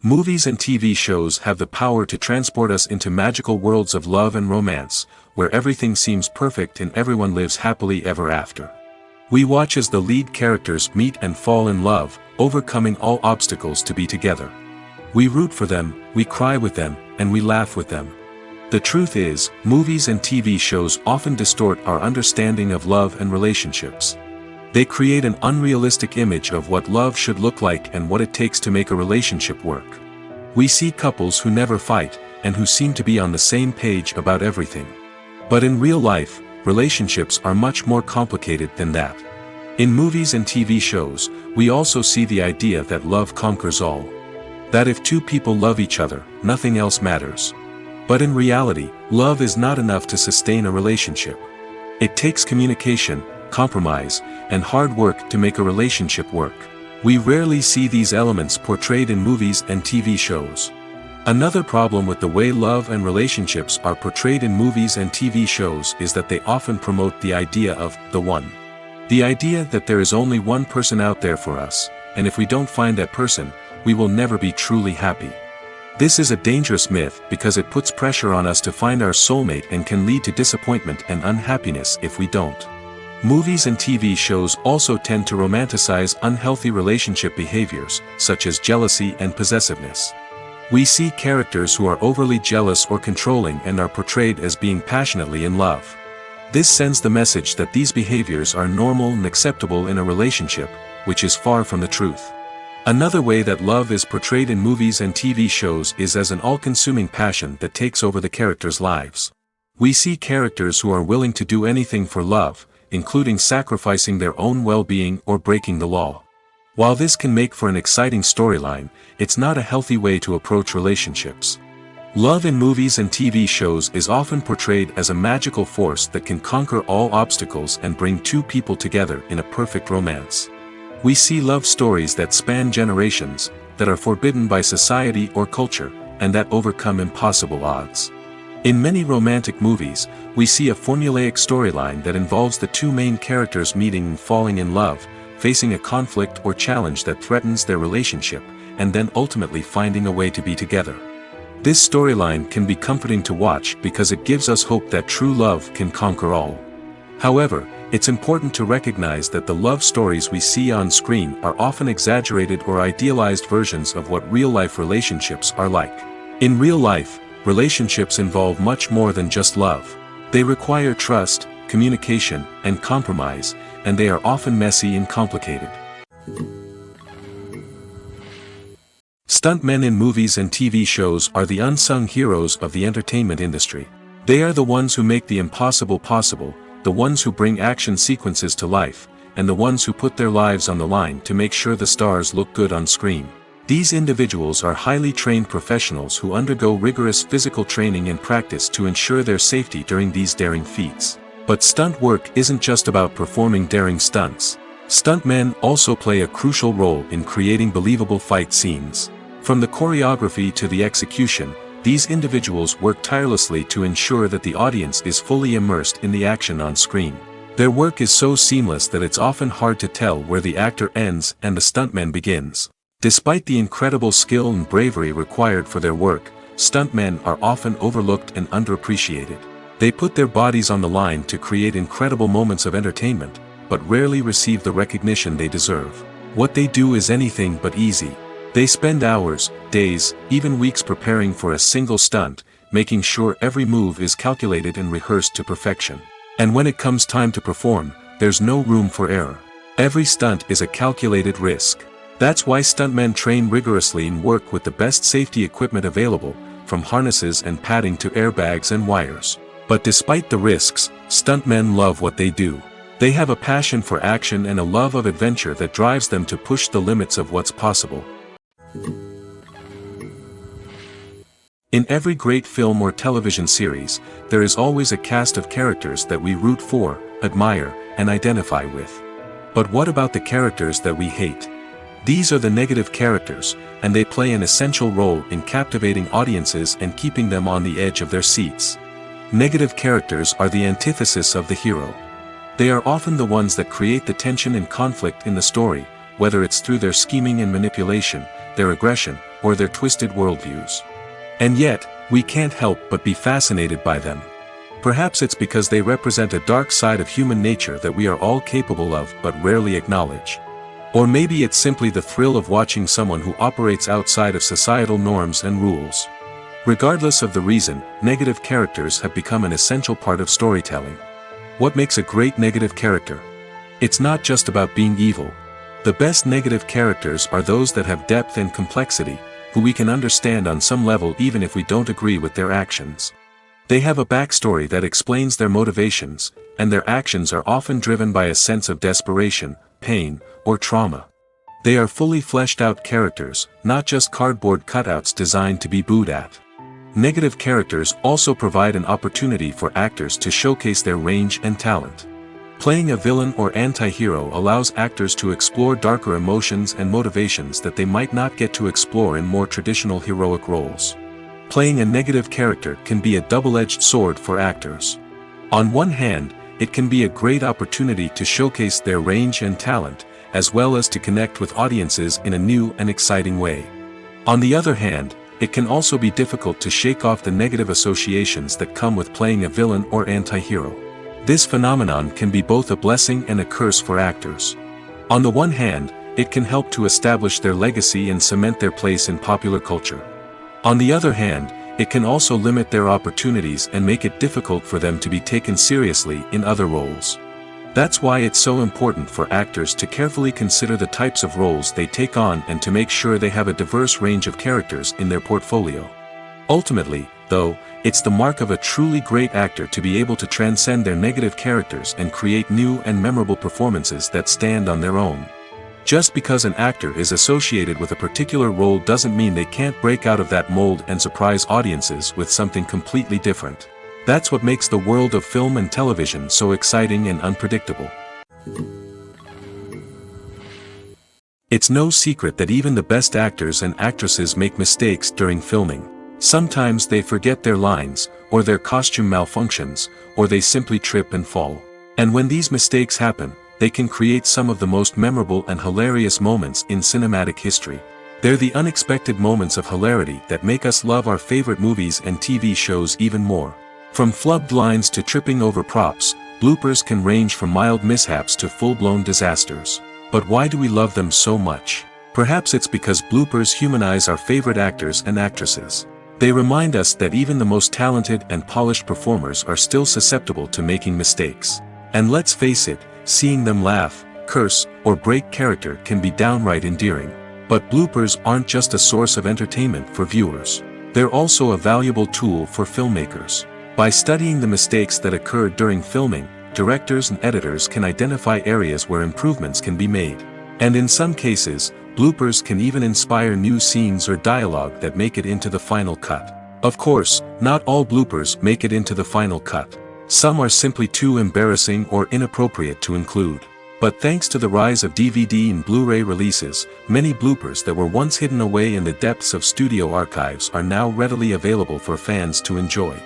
Movies and TV shows have the power to transport us into magical worlds of love and romance, where everything seems perfect and everyone lives happily ever after. We watch as the lead characters meet and fall in love, overcoming all obstacles to be together. We root for them, we cry with them, and we laugh with them. The truth is, movies and TV shows often distort our understanding of love and relationships. They create an unrealistic image of what love should look like and what it takes to make a relationship work. We see couples who never fight, and who seem to be on the same page about everything. But in real life, relationships are much more complicated than that. In movies and TV shows, we also see the idea that love conquers all. That if two people love each other, nothing else matters. But in reality, love is not enough to sustain a relationship. It takes communication, compromise, and hard work to make a relationship work. We rarely see these elements portrayed in movies and TV shows. Another problem with the way love and relationships are portrayed in movies and TV shows is that they often promote the idea of the one. The idea that there is only one person out there for us, and if we don't find that person, we will never be truly happy. This is a dangerous myth because it puts pressure on us to find our soulmate and can lead to disappointment and unhappiness if we don't. Movies and TV shows also tend to romanticize unhealthy relationship behaviors, such as jealousy and possessiveness. We see characters who are overly jealous or controlling and are portrayed as being passionately in love. This sends the message that these behaviors are normal and acceptable in a relationship, which is far from the truth. Another way that love is portrayed in movies and TV shows is as an all-consuming passion that takes over the characters' lives. We see characters who are willing to do anything for love, including sacrificing their own well-being or breaking the law. While this can make for an exciting storyline, it's not a healthy way to approach relationships. Love in movies and TV shows is often portrayed as a magical force that can conquer all obstacles and bring two people together in a perfect romance. We see love stories that span generations, that are forbidden by society or culture, and that overcome impossible odds. In many romantic movies, we see a formulaic storyline that involves the two main characters meeting and falling in love, facing a conflict or challenge that threatens their relationship, and then ultimately finding a way to be together. This storyline can be comforting to watch because it gives us hope that true love can conquer all. However, it's important to recognize that the love stories we see on screen are often exaggerated or idealized versions of what real-life relationships are like. In real life, relationships involve much more than just love. They require trust, communication, and compromise, and they are often messy and complicated. Stuntmen in movies and TV shows are the unsung heroes of the entertainment industry. They are the ones who make the impossible possible, the ones who bring action sequences to life, and the ones who put their lives on the line to make sure the stars look good on screen. These individuals are highly trained professionals who undergo rigorous physical training and practice to ensure their safety during these daring feats. But stunt work isn't just about performing daring stunts. Stuntmen also play a crucial role in creating believable fight scenes. From the choreography to the execution, these individuals work tirelessly to ensure that the audience is fully immersed in the action on screen. Their work is so seamless that it's often hard to tell where the actor ends and the stuntman begins. Despite the incredible skill and bravery required for their work, stuntmen are often overlooked and underappreciated. They put their bodies on the line to create incredible moments of entertainment, but rarely receive the recognition they deserve. What they do is anything but easy. They spend hours, days, even weeks preparing for a single stunt, making sure every move is calculated and rehearsed to perfection. And when it comes time to perform, there's no room for error. Every stunt is a calculated risk. That's why stuntmen train rigorously and work with the best safety equipment available, from harnesses and padding to airbags and wires. But despite the risks, stuntmen love what they do. They have a passion for action and a love of adventure that drives them to push the limits of what's possible. In every great film or television series, there is always a cast of characters that we root for, admire, and identify with. But what about the characters that we hate? These are the negative characters, and they play an essential role in captivating audiences and keeping them on the edge of their seats. Negative characters are the antithesis of the hero. They are often the ones that create the tension and conflict in the story, whether it's through their scheming and manipulation, their aggression, or their twisted worldviews. And yet, we can't help but be fascinated by them. Perhaps it's because they represent a dark side of human nature that we are all capable of but rarely acknowledge. Or maybe it's simply the thrill of watching someone who operates outside of societal norms and rules. Regardless of the reason, negative characters have become an essential part of storytelling. What makes a great negative character? It's not just about being evil. The best negative characters are those that have depth and complexity, who we can understand on some level even if we don't agree with their actions. They have a backstory that explains their motivations, and their actions are often driven by a sense of desperation, pain, or trauma. They are fully fleshed out characters, not just cardboard cutouts designed to be booed at. Negative characters also provide an opportunity for actors to showcase their range and talent. Playing a villain or anti-hero allows actors to explore darker emotions and motivations that they might not get to explore in more traditional heroic roles. Playing a negative character can be a double-edged sword for actors. On one hand, it can be a great opportunity to showcase their range and talent, as well as to connect with audiences in a new and exciting way. On the other hand, it can also be difficult to shake off the negative associations that come with playing a villain or anti-hero. This phenomenon can be both a blessing and a curse for actors. On the one hand, it can help to establish their legacy and cement their place in popular culture. On the other hand, it can also limit their opportunities and make it difficult for them to be taken seriously in other roles. That's why it's so important for actors to carefully consider the types of roles they take on and to make sure they have a diverse range of characters in their portfolio. Ultimately, though, it's the mark of a truly great actor to be able to transcend their negative characters and create new and memorable performances that stand on their own. Just because an actor is associated with a particular role doesn't mean they can't break out of that mold and surprise audiences with something completely different. That's what makes the world of film and television so exciting and unpredictable. It's no secret that even the best actors and actresses make mistakes during filming. Sometimes they forget their lines, or their costume malfunctions, or they simply trip and fall. And when these mistakes happen, they can create some of the most memorable and hilarious moments in cinematic history. They're the unexpected moments of hilarity that make us love our favorite movies and TV shows even more. From flubbed lines to tripping over props, bloopers can range from mild mishaps to full-blown disasters. But why do we love them so much? Perhaps it's because bloopers humanize our favorite actors and actresses. They remind us that even the most talented and polished performers are still susceptible to making mistakes. And let's face it, seeing them laugh, curse, or break character can be downright endearing. But bloopers aren't just a source of entertainment for viewers. They're also a valuable tool for filmmakers. By studying the mistakes that occurred during filming, directors and editors can identify areas where improvements can be made. And in some cases, bloopers can even inspire new scenes or dialogue that make it into the final cut. Of course, not all bloopers make it into the final cut. Some are simply too embarrassing or inappropriate to include. But thanks to the rise of DVD and Blu-ray releases, many bloopers that were once hidden away in the depths of studio archives are now readily available for fans to enjoy.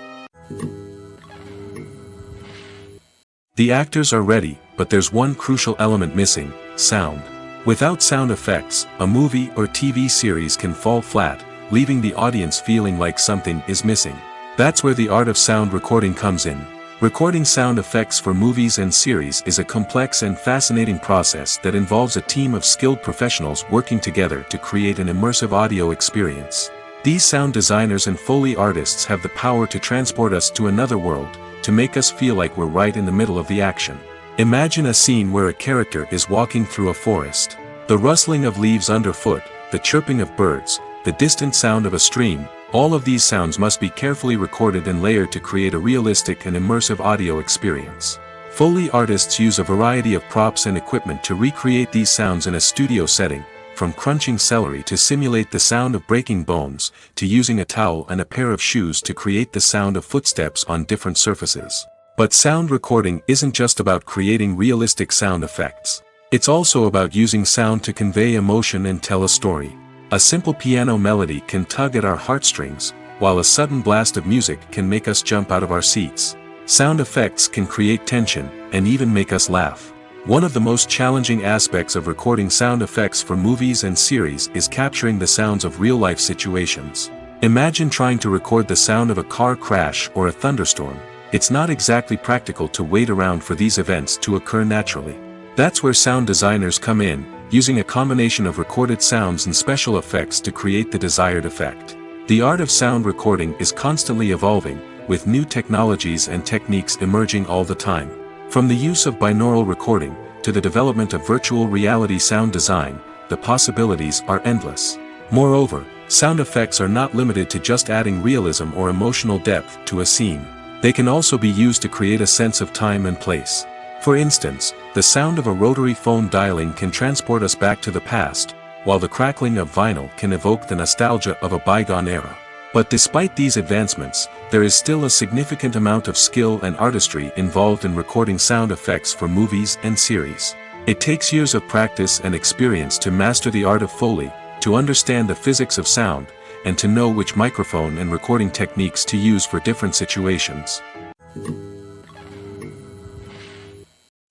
The actors are ready, but there's one crucial element missing: sound. Without sound effects, a movie or TV series can fall flat, leaving the audience feeling like something is missing. That's where the art of sound recording comes in. Recording sound effects for movies and series is a complex and fascinating process that involves a team of skilled professionals working together to create an immersive audio experience. These sound designers and Foley artists have the power to transport us to another world, to make us feel like we're right in the middle of the action. Imagine a scene where a character is walking through a forest. The rustling of leaves underfoot, the chirping of birds, the distant sound of a stream, all of these sounds must be carefully recorded and layered to create a realistic and immersive audio experience. Foley artists use a variety of props and equipment to recreate these sounds in a studio setting, from crunching celery to simulate the sound of breaking bones, to using a towel and a pair of shoes to create the sound of footsteps on different surfaces. But sound recording isn't just about creating realistic sound effects. It's also about using sound to convey emotion and tell a story. A simple piano melody can tug at our heartstrings, while a sudden blast of music can make us jump out of our seats. Sound effects can create tension, and even make us laugh. One of the most challenging aspects of recording sound effects for movies and series is capturing the sounds of real-life situations. Imagine trying to record the sound of a car crash or a thunderstorm. It's not exactly practical to wait around for these events to occur naturally. That's where sound designers come in, using a combination of recorded sounds and special effects to create the desired effect. The art of sound recording is constantly evolving, with new technologies and techniques emerging all the time. From the use of binaural recording, to the development of virtual reality sound design, the possibilities are endless. Moreover, sound effects are not limited to just adding realism or emotional depth to a scene. They can also be used to create a sense of time and place. For instance, the sound of a rotary phone dialing can transport us back to the past, while the crackling of vinyl can evoke the nostalgia of a bygone era. But despite these advancements, there is still a significant amount of skill and artistry involved in recording sound effects for movies and series. It takes years of practice and experience to master the art of Foley, to understand the physics of sound, and to know which microphone and recording techniques to use for different situations.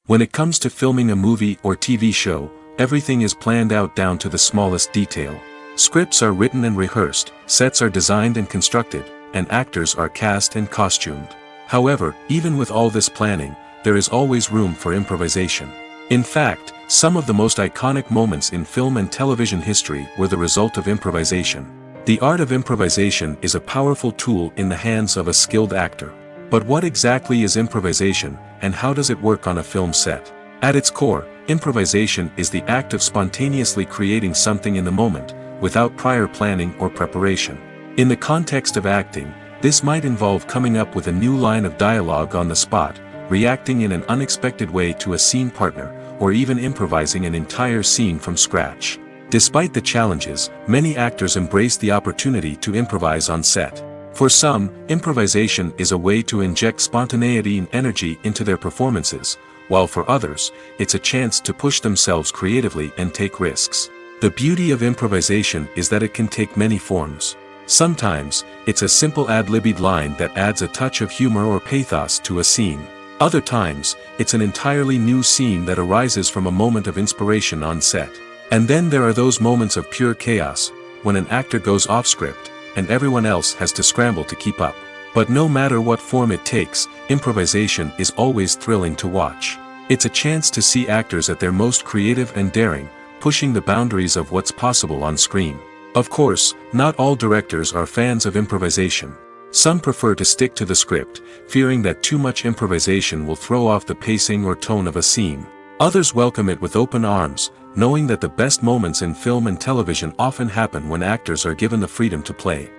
When it comes to filming a movie or TV show, everything is planned out down to the smallest detail. Scripts are written and rehearsed, sets are designed and constructed, and actors are cast and costumed. However, even with all this planning, there is always room for improvisation. In fact, some of the most iconic moments in film and television history were the result of improvisation. The art of improvisation is a powerful tool in the hands of a skilled actor. But what exactly is improvisation, and how does it work on a film set? At its core, improvisation is the act of spontaneously creating something in the moment, without prior planning or preparation. In the context of acting, this might involve coming up with a new line of dialogue on the spot, reacting in an unexpected way to a scene partner, or even improvising an entire scene from scratch. Despite the challenges, many actors embrace the opportunity to improvise on set. For some, improvisation is a way to inject spontaneity and energy into their performances, while for others, it's a chance to push themselves creatively and take risks. The beauty of improvisation is that it can take many forms. Sometimes, it's a simple ad-libbed line that adds a touch of humor or pathos to a scene. Other times, it's an entirely new scene that arises from a moment of inspiration on set. And then there are those moments of pure chaos, when an actor goes off script, and everyone else has to scramble to keep up. But no matter what form it takes, improvisation is always thrilling to watch. It's a chance to see actors at their most creative and daring, pushing the boundaries of what's possible on screen. Of course, not all directors are fans of improvisation. Some prefer to stick to the script, fearing that too much improvisation will throw off the pacing or tone of a scene. Others welcome it with open arms, knowing that the best moments in film and television often happen when actors are given the freedom to play.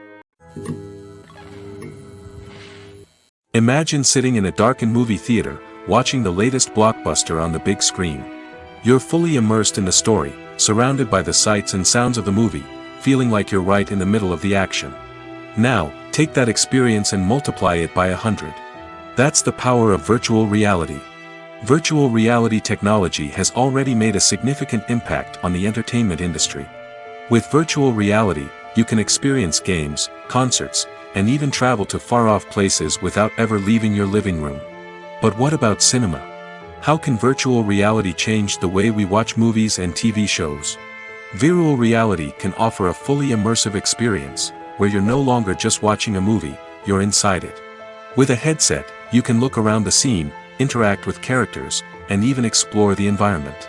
Imagine sitting in a darkened movie theater, watching the latest blockbuster on the big screen. You're fully immersed in the story, surrounded by the sights and sounds of the movie, feeling like you're right in the middle of the action. Now, take that experience and multiply it by 100. That's the power of virtual reality. Virtual reality technology has already made a significant impact on the entertainment industry. With virtual reality, you can experience games, concerts, and even travel to far-off places without ever leaving your living room. But what about cinema? How can virtual reality change the way we watch movies and TV shows? Virtual reality can offer a fully immersive experience, where you're no longer just watching a movie, you're inside it. With a headset, you can look around the scene, interact with characters, and even explore the environment.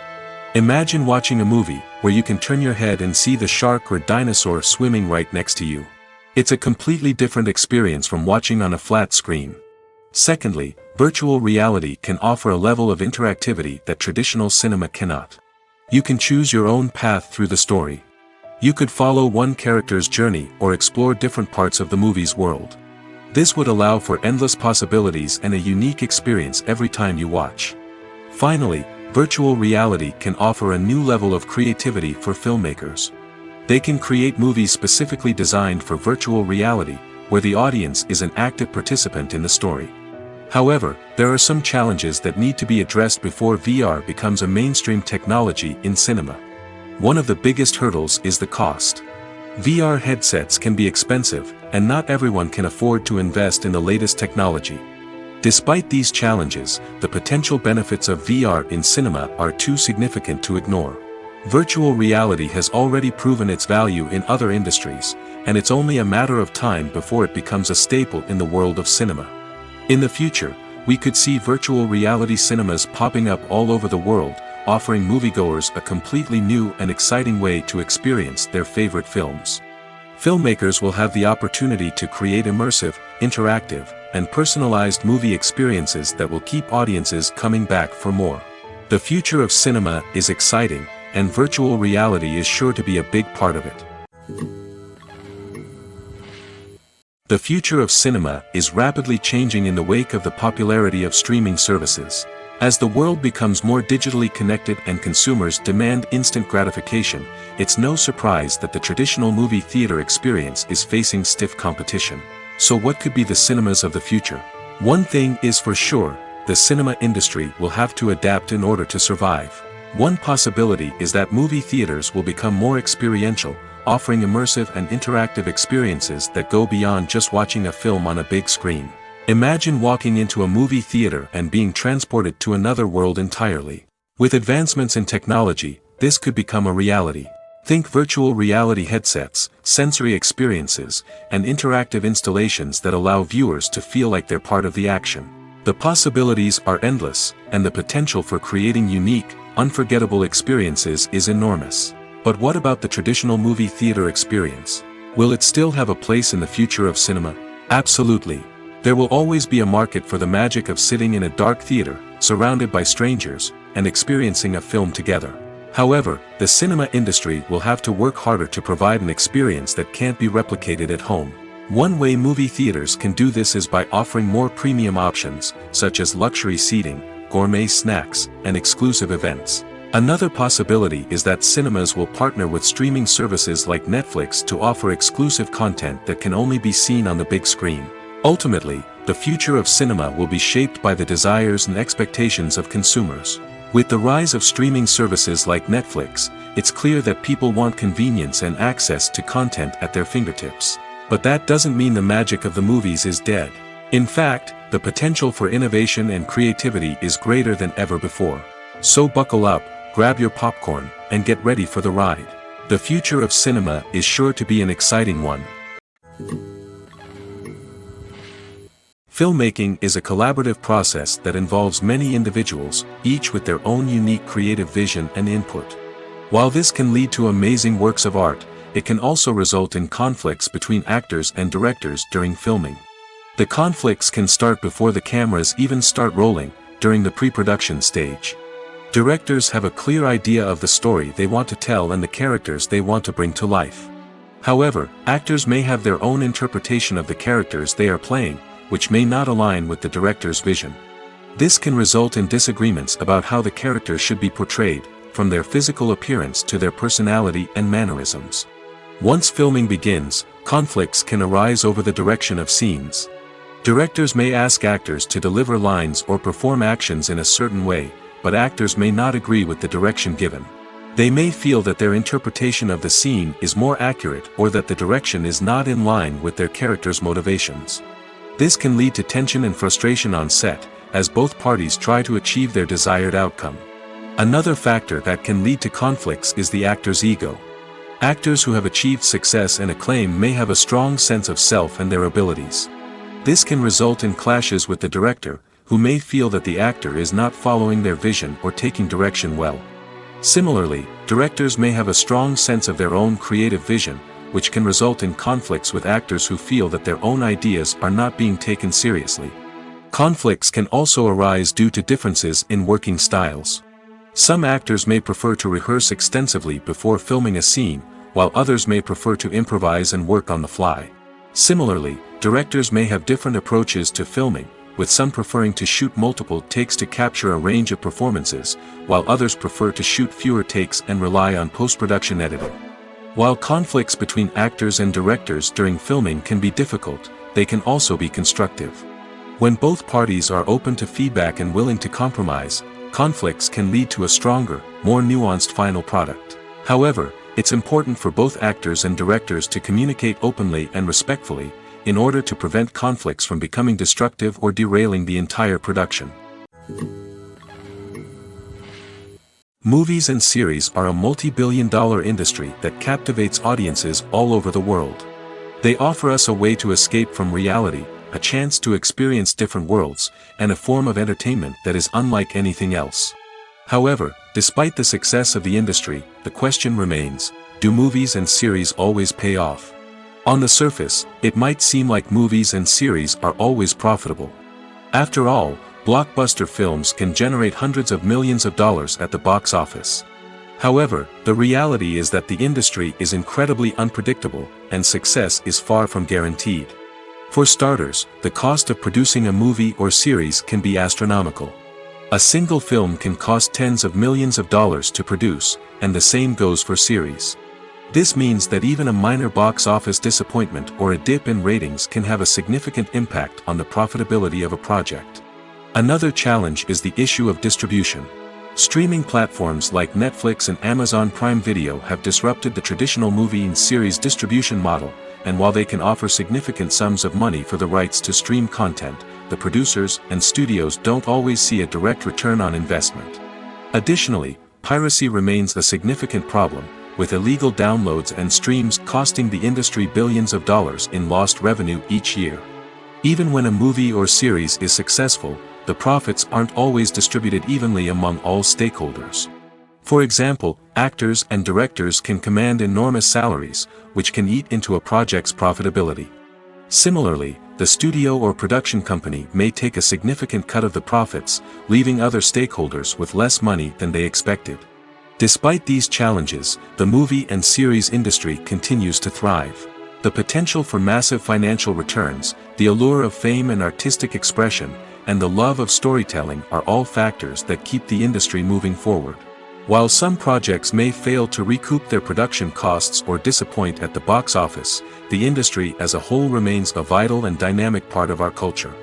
Imagine watching a movie, where you can turn your head and see the shark or dinosaur swimming right next to you. It's a completely different experience from watching on a flat screen. Secondly, virtual reality can offer a level of interactivity that traditional cinema cannot. You can choose your own path through the story. You could follow one character's journey or explore different parts of the movie's world. This would allow for endless possibilities and a unique experience every time you watch. Finally, virtual reality can offer a new level of creativity for filmmakers. They can create movies specifically designed for virtual reality, where the audience is an active participant in the story. However, there are some challenges that need to be addressed before VR becomes a mainstream technology in cinema. One of the biggest hurdles is the cost. VR headsets can be expensive, and not everyone can afford to invest in the latest technology. Despite these challenges, the potential benefits of VR in cinema are too significant to ignore. Virtual reality has already proven its value in other industries, and it's only a matter of time before it becomes a staple in the world of cinema. In the future, we could see virtual reality cinemas popping up all over the world, offering moviegoers a completely new and exciting way to experience their favorite films. Filmmakers will have the opportunity to create immersive, interactive, and personalized movie experiences that will keep audiences coming back for more. The future of cinema is exciting, and virtual reality is sure to be a big part of it. The future of cinema is rapidly changing in the wake of the popularity of streaming services. As the world becomes more digitally connected and consumers demand instant gratification, it's no surprise that the traditional movie theater experience is facing stiff competition. So what could be the cinemas of the future? One thing is for sure, the cinema industry will have to adapt in order to survive. One possibility is that movie theaters will become more experiential, offering immersive and interactive experiences that go beyond just watching a film on a big screen. Imagine walking into a movie theater and being transported to another world entirely. With advancements in technology, this could become a reality. Think virtual reality headsets, sensory experiences, and interactive installations that allow viewers to feel like they're part of the action. The possibilities are endless, and the potential for creating unique, unforgettable experiences is enormous. But what about the traditional movie theater experience? Will it still have a place in the future of cinema? Absolutely. There will always be a market for the magic of sitting in a dark theater, surrounded by strangers, and experiencing a film together. However, the cinema industry will have to work harder to provide an experience that can't be replicated at home. One way movie theaters can do this is by offering more premium options, such as luxury seating, gourmet snacks, and exclusive events. Another possibility is that cinemas will partner with streaming services like Netflix to offer exclusive content that can only be seen on the big screen. Ultimately, the future of cinema will be shaped by the desires and expectations of consumers. With the rise of streaming services like Netflix, it's clear that people want convenience and access to content at their fingertips. But that doesn't mean the magic of the movies is dead. In fact, the potential for innovation and creativity is greater than ever before. So buckle up, grab your popcorn, and get ready for the ride. The future of cinema is sure to be an exciting one. Filmmaking is a collaborative process that involves many individuals, each with their own unique creative vision and input. While this can lead to amazing works of art, it can also result in conflicts between actors and directors during filming. The conflicts can start before the cameras even start rolling, during the pre-production stage. Directors have a clear idea of the story they want to tell and the characters they want to bring to life. However, actors may have their own interpretation of the characters they are playing, which may not align with the director's vision. This can result in disagreements about how the character should be portrayed, from their physical appearance to their personality and mannerisms. Once filming begins, conflicts can arise over the direction of scenes. Directors may ask actors to deliver lines or perform actions in a certain way, but actors may not agree with the direction given. They may feel that their interpretation of the scene is more accurate or that the direction is not in line with their character's motivations. This can lead to tension and frustration on set, as both parties try to achieve their desired outcome. Another factor that can lead to conflicts is the actor's ego. Actors who have achieved success and acclaim may have a strong sense of self and their abilities. This can result in clashes with the director, who may feel that the actor is not following their vision or taking direction well. Similarly, directors may have a strong sense of their own creative vision, which can result in conflicts with actors who feel that their own ideas are not being taken seriously. Conflicts can also arise due to differences in working styles. Some actors may prefer to rehearse extensively before filming a scene, while others may prefer to improvise and work on the fly. Similarly, directors may have different approaches to filming, with some preferring to shoot multiple takes to capture a range of performances, while others prefer to shoot fewer takes and rely on post-production editing. While conflicts between actors and directors during filming can be difficult, they can also be constructive. When both parties are open to feedback and willing to compromise, conflicts can lead to a stronger, more nuanced final product. However, it's important for both actors and directors to communicate openly and respectfully, in order to prevent conflicts from becoming destructive or derailing the entire production. Movies and series are a multi-billion-dollar industry that captivates audiences all over the world. They offer us a way to escape from reality, a chance to experience different worlds, and a form of entertainment that is unlike anything else. However, despite the success of the industry, the question remains, do movies and series always pay off? On the surface, it might seem like movies and series are always profitable. After all, blockbuster films can generate hundreds of millions of dollars at the box office. However, the reality is that the industry is incredibly unpredictable, and success is far from guaranteed. For starters, the cost of producing a movie or series can be astronomical. A single film can cost tens of millions of dollars to produce, and the same goes for series. This means that even a minor box office disappointment or a dip in ratings can have a significant impact on the profitability of a project. Another challenge is the issue of distribution. Streaming platforms like Netflix and Amazon Prime Video have disrupted the traditional movie and series distribution model, and while they can offer significant sums of money for the rights to stream content, the producers and studios don't always see a direct return on investment. Additionally, piracy remains a significant problem, with illegal downloads and streams costing the industry billions of dollars in lost revenue each year. Even when a movie or series is successful, the profits aren't always distributed evenly among all stakeholders. For example, actors and directors can command enormous salaries, which can eat into a project's profitability. Similarly, the studio or production company may take a significant cut of the profits, leaving other stakeholders with less money than they expected. Despite these challenges, the movie and series industry continues to thrive. The potential for massive financial returns, the allure of fame and artistic expression, and the love of storytelling are all factors that keep the industry moving forward. While some projects may fail to recoup their production costs or disappoint at the box office, the industry as a whole remains a vital and dynamic part of our culture.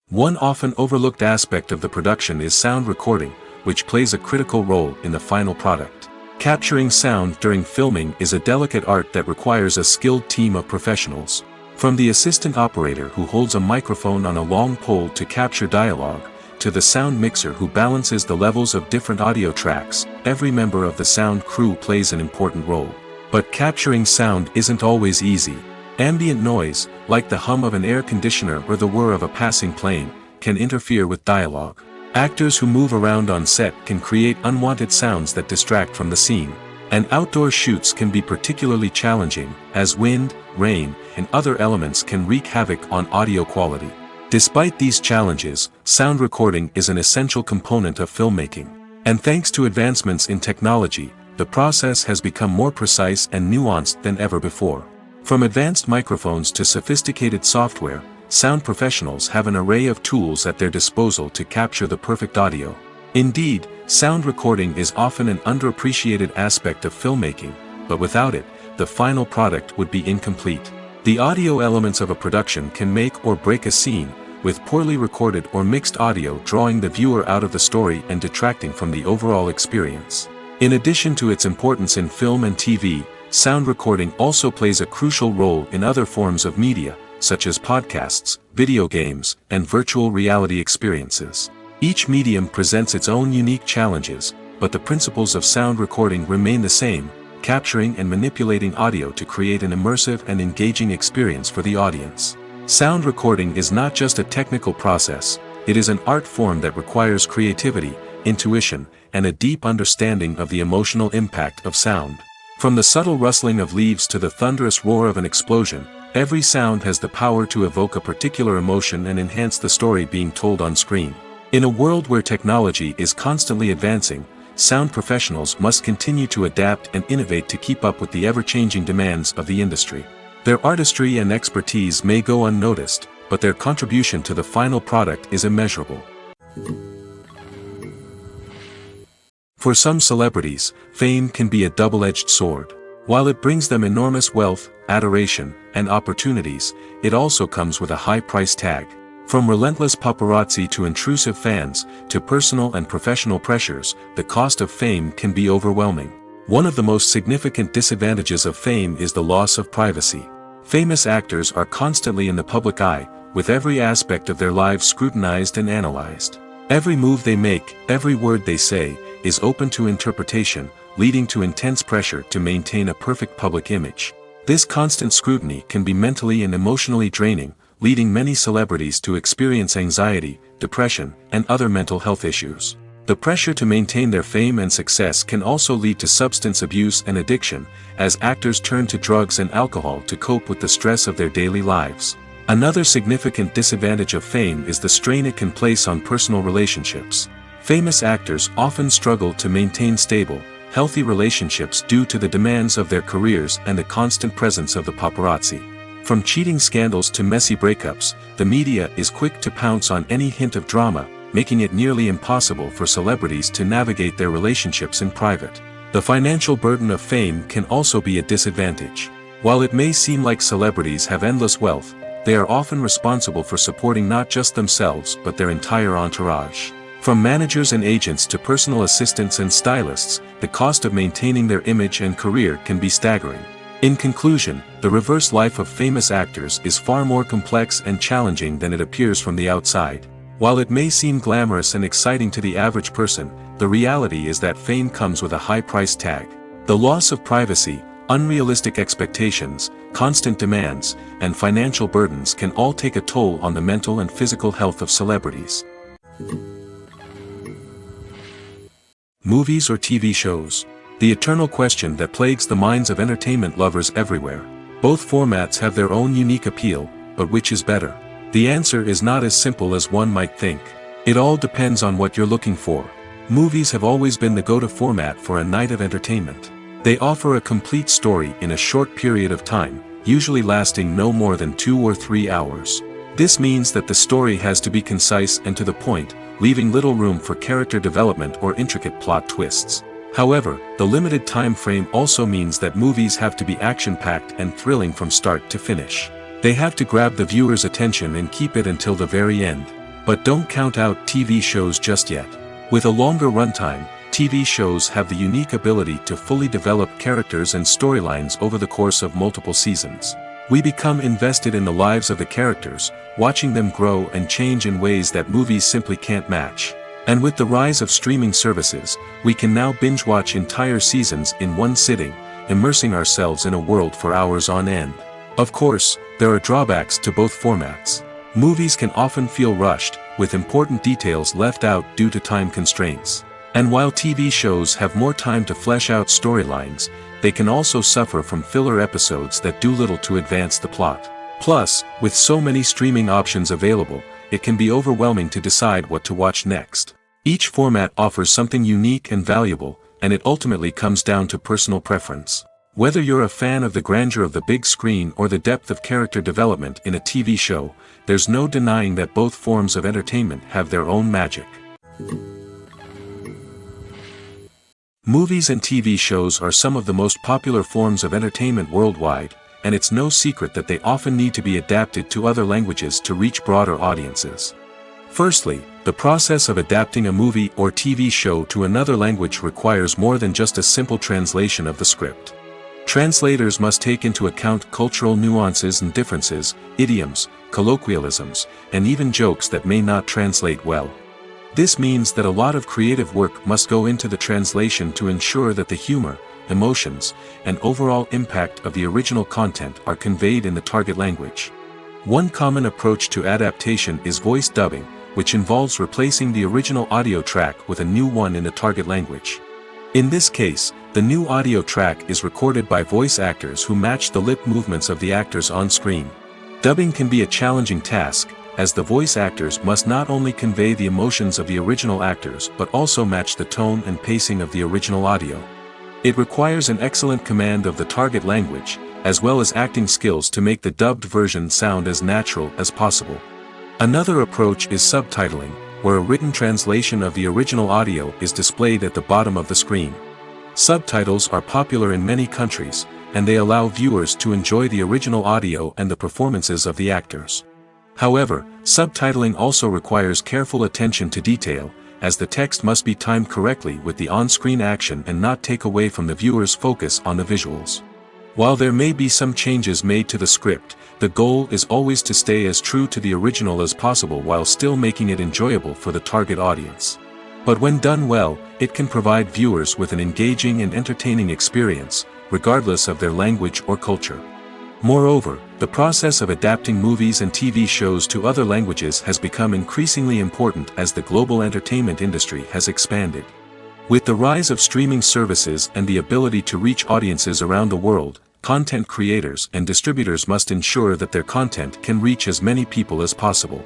One often overlooked aspect of the production is sound recording, which plays a critical role in the final product. Capturing sound during filming is a delicate art that requires a skilled team of professionals. From the assistant operator who holds a microphone on a long pole to capture dialogue, to the sound mixer who balances the levels of different audio tracks, every member of the sound crew plays an important role. But capturing sound isn't always easy. Ambient noise, like the hum of an air conditioner or the whir of a passing plane, can interfere with dialogue. Actors who move around on set can create unwanted sounds that distract from the scene. And outdoor shoots can be particularly challenging, as wind, rain, and other elements can wreak havoc on audio quality. Despite these challenges, sound recording is an essential component of filmmaking. And thanks to advancements in technology, the process has become more precise and nuanced than ever before. From advanced microphones to sophisticated software, sound professionals have an array of tools at their disposal to capture the perfect audio. Indeed, sound recording is often an underappreciated aspect of filmmaking, but without it, the final product would be incomplete. The audio elements of a production can make or break a scene, with poorly recorded or mixed audio drawing the viewer out of the story and detracting from the overall experience. In addition to its importance in film and TV, sound recording also plays a crucial role in other forms of media, such as podcasts, video games, and virtual reality experiences. Each medium presents its own unique challenges, but the principles of sound recording remain the same, capturing and manipulating audio to create an immersive and engaging experience for the audience. Sound recording is not just a technical process, it is an art form that requires creativity, intuition, and a deep understanding of the emotional impact of sound. From the subtle rustling of leaves to the thunderous roar of an explosion, every sound has the power to evoke a particular emotion and enhance the story being told on screen. In a world where technology is constantly advancing, sound professionals must continue to adapt and innovate to keep up with the ever-changing demands of the industry. Their artistry and expertise may go unnoticed, but their contribution to the final product is immeasurable. For some celebrities, fame can be a double-edged sword. While it brings them enormous wealth, adoration, and opportunities, it also comes with a high price tag. From relentless paparazzi to intrusive fans, to personal and professional pressures, the cost of fame can be overwhelming. One of the most significant disadvantages of fame is the loss of privacy. Famous actors are constantly in the public eye, with every aspect of their lives scrutinized and analyzed. Every move they make, every word they say, is open to interpretation, leading to intense pressure to maintain a perfect public image. This constant scrutiny can be mentally and emotionally draining, leading many celebrities to experience anxiety, depression, and other mental health issues. The pressure to maintain their fame and success can also lead to substance abuse and addiction, as actors turn to drugs and alcohol to cope with the stress of their daily lives. Another significant disadvantage of fame is the strain it can place on personal relationships. Famous actors often struggle to maintain stable, healthy relationships due to the demands of their careers and the constant presence of the paparazzi. From cheating scandals to messy breakups, the media is quick to pounce on any hint of drama, making it nearly impossible for celebrities to navigate their relationships in private. The financial burden of fame can also be a disadvantage. While it may seem like celebrities have endless wealth, they are often responsible for supporting not just themselves but their entire entourage. From managers and agents to personal assistants and stylists, the cost of maintaining their image and career can be staggering. In conclusion, the reverse life of famous actors is far more complex and challenging than it appears from the outside. While it may seem glamorous and exciting to the average person, the reality is that fame comes with a high price tag. The loss of privacy, unrealistic expectations, constant demands, and financial burdens can all take a toll on the mental and physical health of celebrities. Movies or TV shows? The eternal question that plagues the minds of entertainment lovers everywhere. Both formats have their own unique appeal, but which is better? The answer is not as simple as one might think. It all depends on what you're looking for. Movies have always been the go-to format for a night of entertainment. They offer a complete story in a short period of time, usually lasting no more than 2 or 3 hours. This means that the story has to be concise and to the point, leaving little room for character development or intricate plot twists. However, the limited time frame also means that movies have to be action-packed and thrilling from start to finish. They have to grab the viewer's attention and keep it until the very end. But don't count out TV shows just yet. With a longer runtime, TV shows have the unique ability to fully develop characters and storylines over the course of multiple seasons. We become invested in the lives of the characters, watching them grow and change in ways that movies simply can't match. And with the rise of streaming services, we can now binge-watch entire seasons in one sitting, immersing ourselves in a world for hours on end. Of course, there are drawbacks to both formats. Movies can often feel rushed, with important details left out due to time constraints. And while TV shows have more time to flesh out storylines, they can also suffer from filler episodes that do little to advance the plot. Plus, with so many streaming options available, it can be overwhelming to decide what to watch next. Each format offers something unique and valuable, and it ultimately comes down to personal preference. Whether you're a fan of the grandeur of the big screen or the depth of character development in a TV show, there's no denying that both forms of entertainment have their own magic. Movies and TV shows are some of the most popular forms of entertainment worldwide, and it's no secret that they often need to be adapted to other languages to reach broader audiences. Firstly, the process of adapting a movie or TV show to another language requires more than just a simple translation of the script. Translators must take into account cultural nuances and differences, idioms, colloquialisms, and even jokes that may not translate well. This means that a lot of creative work must go into the translation to ensure that the humor, emotions, and overall impact of the original content are conveyed in the target language. One common approach to adaptation is voice dubbing, which involves replacing the original audio track with a new one in the target language. In this case, the new audio track is recorded by voice actors who match the lip movements of the actors on screen. Dubbing can be a challenging task, as the voice actors must not only convey the emotions of the original actors but also match the tone and pacing of the original audio. It requires an excellent command of the target language, as well as acting skills to make the dubbed version sound as natural as possible. Another approach is subtitling, where a written translation of the original audio is displayed at the bottom of the screen. Subtitles are popular in many countries, and they allow viewers to enjoy the original audio and the performances of the actors. However, subtitling also requires careful attention to detail, as the text must be timed correctly with the on-screen action and not take away from the viewer's focus on the visuals. While there may be some changes made to the script, the goal is always to stay as true to the original as possible while still making it enjoyable for the target audience. But when done well, it can provide viewers with an engaging and entertaining experience, regardless of their language or culture. Moreover, the process of adapting movies and TV shows to other languages has become increasingly important as the global entertainment industry has expanded. With the rise of streaming services and the ability to reach audiences around the world, content creators and distributors must ensure that their content can reach as many people as possible.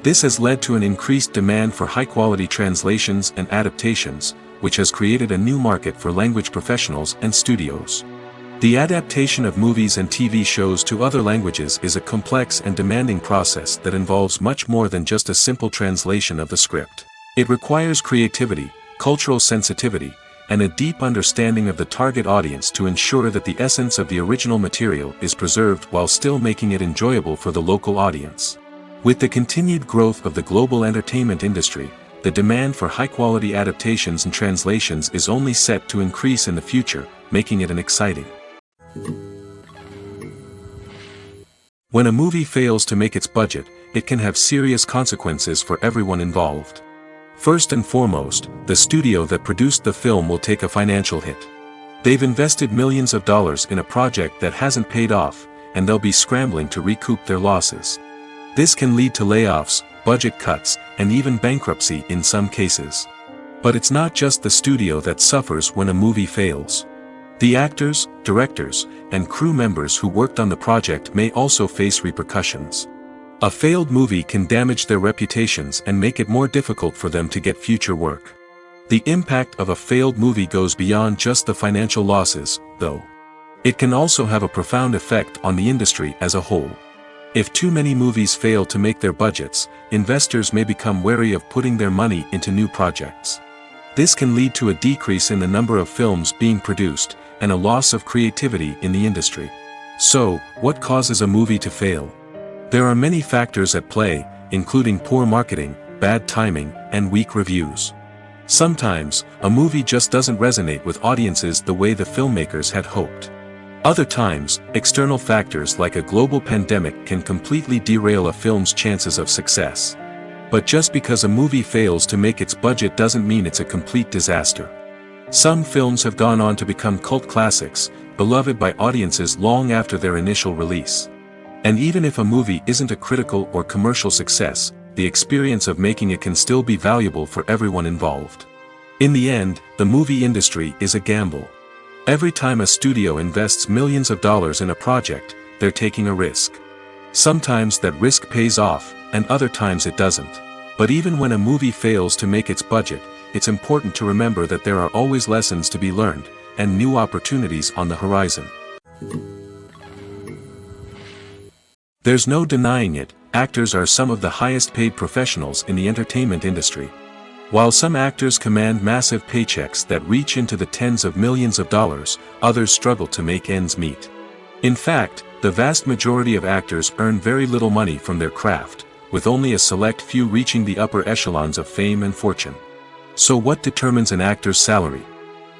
This has led to an increased demand for high-quality translations and adaptations, which has created a new market for language professionals and studios. The adaptation of movies and TV shows to other languages is a complex and demanding process that involves much more than just a simple translation of the script. It requires creativity, cultural sensitivity, and a deep understanding of the target audience to ensure that the essence of the original material is preserved while still making it enjoyable for the local audience. With the continued growth of the global entertainment industry, the demand for high-quality adaptations and translations is only set to increase in the future, making it exciting. When a movie fails to make its budget, it can have serious consequences for everyone involved. First and foremost, the studio that produced the film will take a financial hit. They've invested millions of dollars in a project that hasn't paid off, and they'll be scrambling to recoup their losses. This can lead to layoffs, budget cuts, and even bankruptcy in some cases. But it's not just the studio that suffers when a movie fails. The actors, directors, and crew members who worked on the project may also face repercussions. A failed movie can damage their reputations and make it more difficult for them to get future work. The impact of a failed movie goes beyond just the financial losses, though. It can also have a profound effect on the industry as a whole. If too many movies fail to make their budgets, investors may become wary of putting their money into new projects. This can lead to a decrease in the number of films being produced, and a loss of creativity in the industry. So, what causes a movie to fail? There are many factors at play, including poor marketing, bad timing, and weak reviews. Sometimes, a movie just doesn't resonate with audiences the way the filmmakers had hoped. Other times, external factors like a global pandemic can completely derail a film's chances of success. But just because a movie fails to make its budget doesn't mean it's a complete disaster. Some films have gone on to become cult classics, beloved by audiences long after their initial release. And even if a movie isn't a critical or commercial success, the experience of making it can still be valuable for everyone involved. In the end, the movie industry is a gamble. Every time a studio invests millions of dollars in a project, they're taking a risk. Sometimes that risk pays off, and other times it doesn't. But even when a movie fails to make its budget, it's important to remember that there are always lessons to be learned, and new opportunities on the horizon. There's no denying it, actors are some of the highest paid professionals in the entertainment industry. While some actors command massive paychecks that reach into the tens of millions of dollars, others struggle to make ends meet. In fact, the vast majority of actors earn very little money from their craft, with only a select few reaching the upper echelons of fame and fortune. So what determines an actor's salary?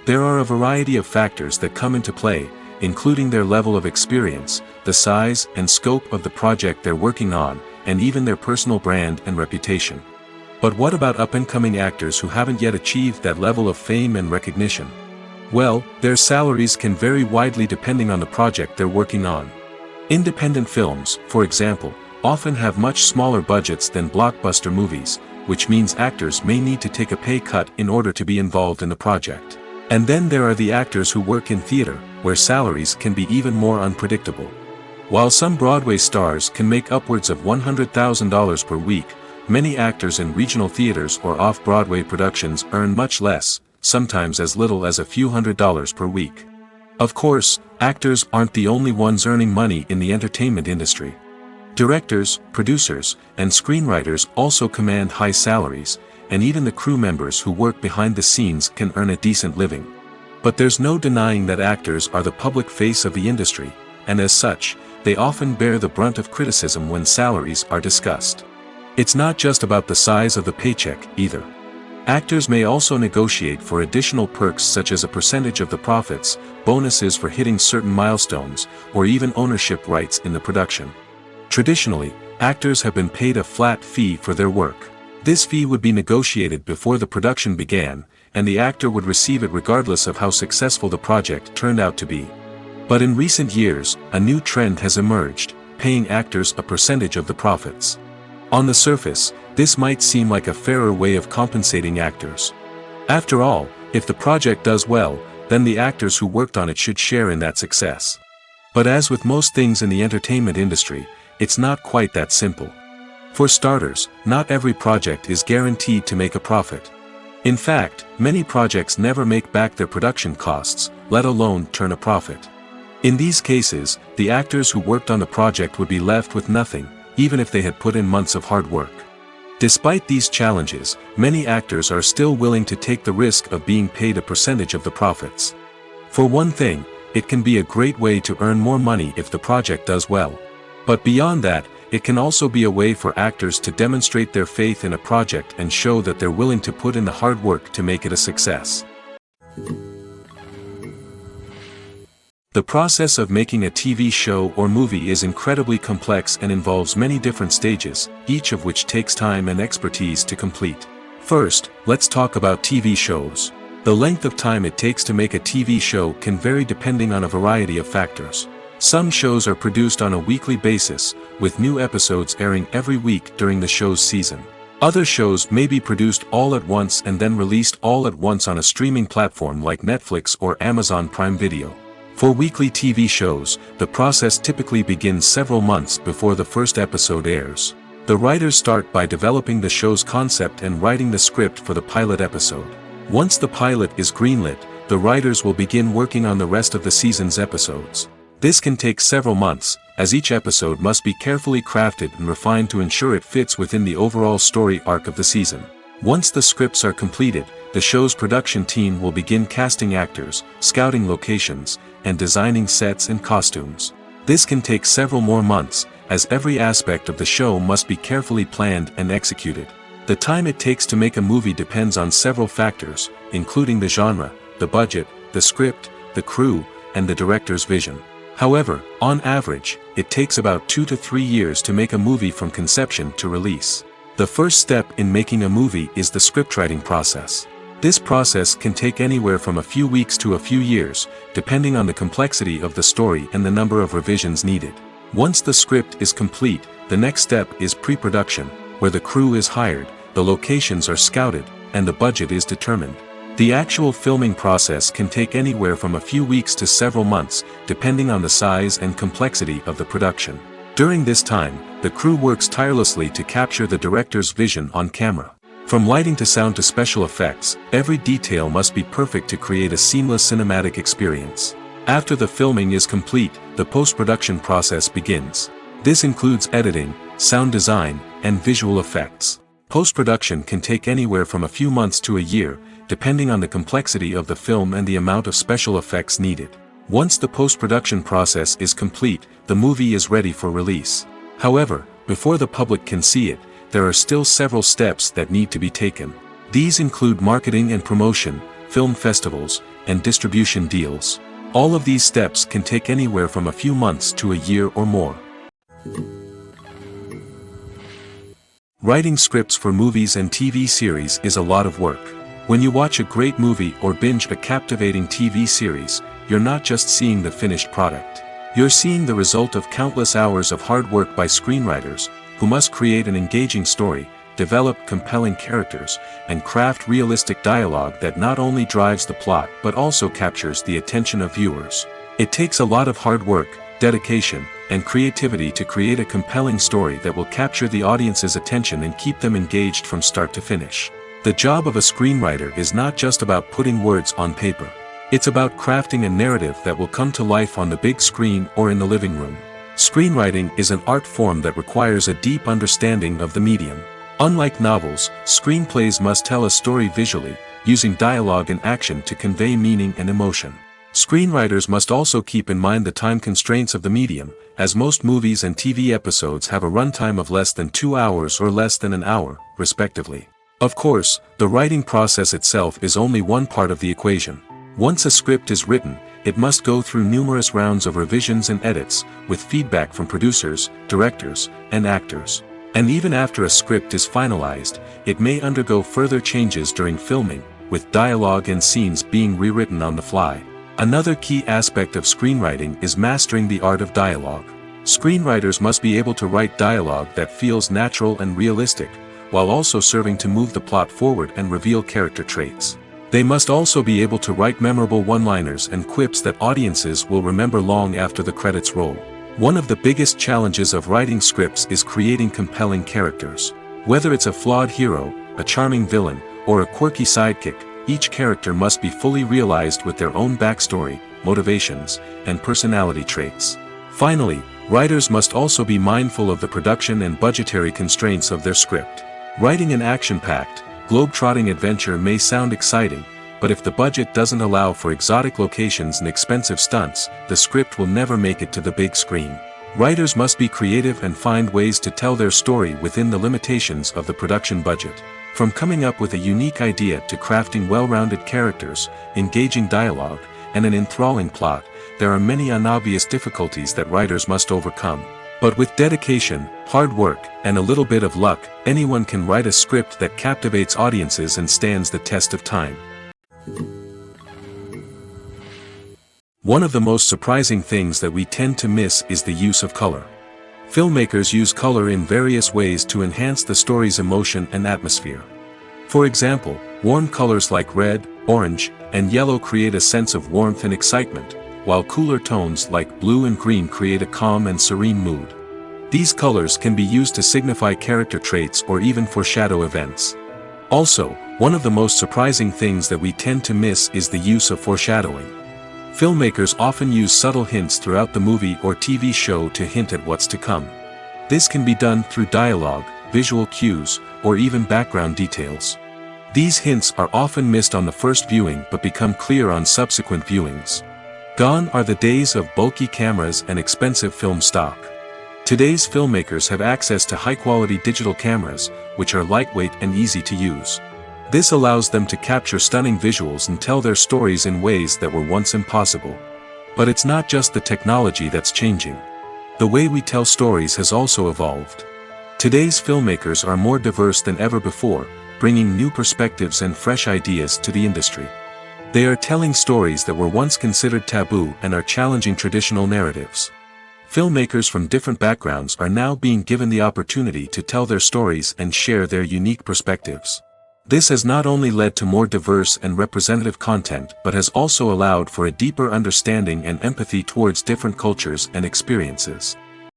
There are a variety of factors that come into play, including their level of experience, the size and scope of the project they're working on, and even their personal brand and reputation. But what about up-and-coming actors who haven't yet achieved that level of fame and recognition? Well, their salaries can vary widely depending on the project they're working on. Independent films, for example, often have much smaller budgets than blockbuster movies, which means actors may need to take a pay cut in order to be involved in the project. And then there are the actors who work in theater, where salaries can be even more unpredictable. While some Broadway stars can make upwards of $100,000 per week, many actors in regional theaters or off-Broadway productions earn much less, sometimes as little as a few $100s per week. Of course, actors aren't the only ones earning money in the entertainment industry. Directors, producers, and screenwriters also command high salaries, and even the crew members who work behind the scenes can earn a decent living. But there's no denying that actors are the public face of the industry, and as such, they often bear the brunt of criticism when salaries are discussed. It's not just about the size of the paycheck, either. Actors may also negotiate for additional perks such as a percentage of the profits, bonuses for hitting certain milestones, or even ownership rights in the production. Traditionally, actors have been paid a flat fee for their work. This fee would be negotiated before the production began, and the actor would receive it regardless of how successful the project turned out to be. But in recent years, a new trend has emerged, paying actors a percentage of the profits. On the surface, this might seem like a fairer way of compensating actors. After all, if the project does well, then the actors who worked on it should share in that success. But as with most things in the entertainment industry, it's not quite that simple. For starters, not every project is guaranteed to make a profit. In fact, many projects never make back their production costs, let alone turn a profit. In these cases, the actors who worked on the project would be left with nothing, even if they had put in months of hard work. Despite these challenges, many actors are still willing to take the risk of being paid a percentage of the profits. For one thing, it can be a great way to earn more money if the project does well. But beyond that, it can also be a way for actors to demonstrate their faith in a project and show that they're willing to put in the hard work to make it a success. The process of making a TV show or movie is incredibly complex and involves many different stages, each of which takes time and expertise to complete. First, let's talk about TV shows. The length of time it takes to make a TV show can vary depending on a variety of factors. Some shows are produced on a weekly basis, with new episodes airing every week during the show's season. Other shows may be produced all at once and then released all at once on a streaming platform like Netflix or Amazon Prime Video. For weekly TV shows, the process typically begins several months before the first episode airs. The writers start by developing the show's concept and writing the script for the pilot episode. Once the pilot is greenlit, the writers will begin working on the rest of the season's episodes. This can take several months, as each episode must be carefully crafted and refined to ensure it fits within the overall story arc of the season. Once the scripts are completed, the show's production team will begin casting actors, scouting locations, and designing sets and costumes. This can take several more months, as every aspect of the show must be carefully planned and executed. The time it takes to make a movie depends on several factors, including the genre, the budget, the script, the crew, and the director's vision. However, on average, it takes about 2 to 3 years to make a movie from conception to release. The first step in making a movie is the scriptwriting process. This process can take anywhere from a few weeks to a few years, depending on the complexity of the story and the number of revisions needed. Once the script is complete, the next step is pre-production, where the crew is hired, the locations are scouted, and the budget is determined. The actual filming process can take anywhere from a few weeks to several months, depending on the size and complexity of the production. During this time, the crew works tirelessly to capture the director's vision on camera. From lighting to sound to special effects, every detail must be perfect to create a seamless cinematic experience. After the filming is complete, the post-production process begins. This includes editing, sound design, and visual effects. Post-production can take anywhere from a few months to a year, depending on the complexity of the film and the amount of special effects needed. Once the post-production process is complete, the movie is ready for release. However, before the public can see it, there are still several steps that need to be taken. These include marketing and promotion, film festivals, and distribution deals. All of these steps can take anywhere from a few months to a year or more. Writing scripts for movies and TV series is a lot of work. When you watch a great movie or binge a captivating TV series, you're not just seeing the finished product. You're seeing the result of countless hours of hard work by screenwriters, who must create an engaging story, develop compelling characters, and craft realistic dialogue that not only drives the plot but also captures the attention of viewers. It takes a lot of hard work, dedication, and creativity to create a compelling story that will capture the audience's attention and keep them engaged from start to finish. The job of a screenwriter is not just about putting words on paper. It's about crafting a narrative that will come to life on the big screen or in the living room. Screenwriting is an art form that requires a deep understanding of the medium. Unlike novels, screenplays must tell a story visually, using dialogue and action to convey meaning and emotion. Screenwriters must also keep in mind the time constraints of the medium, as most movies and TV episodes have a runtime of less than 2 hours or less than an hour, respectively. Of course, the writing process itself is only one part of the equation. Once a script is written, it must go through numerous rounds of revisions and edits, with feedback from producers, directors, and actors. And even after a script is finalized, it may undergo further changes during filming, with dialogue and scenes being rewritten on the fly. Another key aspect of screenwriting is mastering the art of dialogue. Screenwriters must be able to write dialogue that feels natural and realistic, while also serving to move the plot forward and reveal character traits. They must also be able to write memorable one-liners and quips that audiences will remember long after the credits roll. One of the biggest challenges of writing scripts is creating compelling characters. Whether it's a flawed hero, a charming villain, or a quirky sidekick, each character must be fully realized with their own backstory, motivations, and personality traits. Finally, writers must also be mindful of the production and budgetary constraints of their script. Writing an action-packed, globe-trotting adventure may sound exciting, but if the budget doesn't allow for exotic locations and expensive stunts, the script will never make it to the big screen. Writers must be creative and find ways to tell their story within the limitations of the production budget. From coming up with a unique idea to crafting well-rounded characters, engaging dialogue, and an enthralling plot, there are many unobvious difficulties that writers must overcome. But with dedication, hard work, and a little bit of luck, anyone can write a script that captivates audiences and stands the test of time. One of the most surprising things that we tend to miss is the use of color. Filmmakers use color in various ways to enhance the story's emotion and atmosphere. For example, warm colors like red, orange, and yellow create a sense of warmth and excitement, while cooler tones like blue and green create a calm and serene mood. These colors can be used to signify character traits or even foreshadow events. Also, one of the most surprising things that we tend to miss is the use of foreshadowing. Filmmakers often use subtle hints throughout the movie or TV show to hint at what's to come. This can be done through dialogue, visual cues, or even background details. These hints are often missed on the first viewing but become clear on subsequent viewings. Gone are the days of bulky cameras and expensive film stock. Today's filmmakers have access to high-quality digital cameras, which are lightweight and easy to use. This allows them to capture stunning visuals and tell their stories in ways that were once impossible. But it's not just the technology that's changing. The way we tell stories has also evolved. Today's filmmakers are more diverse than ever before, bringing new perspectives and fresh ideas to the industry. They are telling stories that were once considered taboo and are challenging traditional narratives. Filmmakers from different backgrounds are now being given the opportunity to tell their stories and share their unique perspectives. This has not only led to more diverse and representative content but has also allowed for a deeper understanding and empathy towards different cultures and experiences.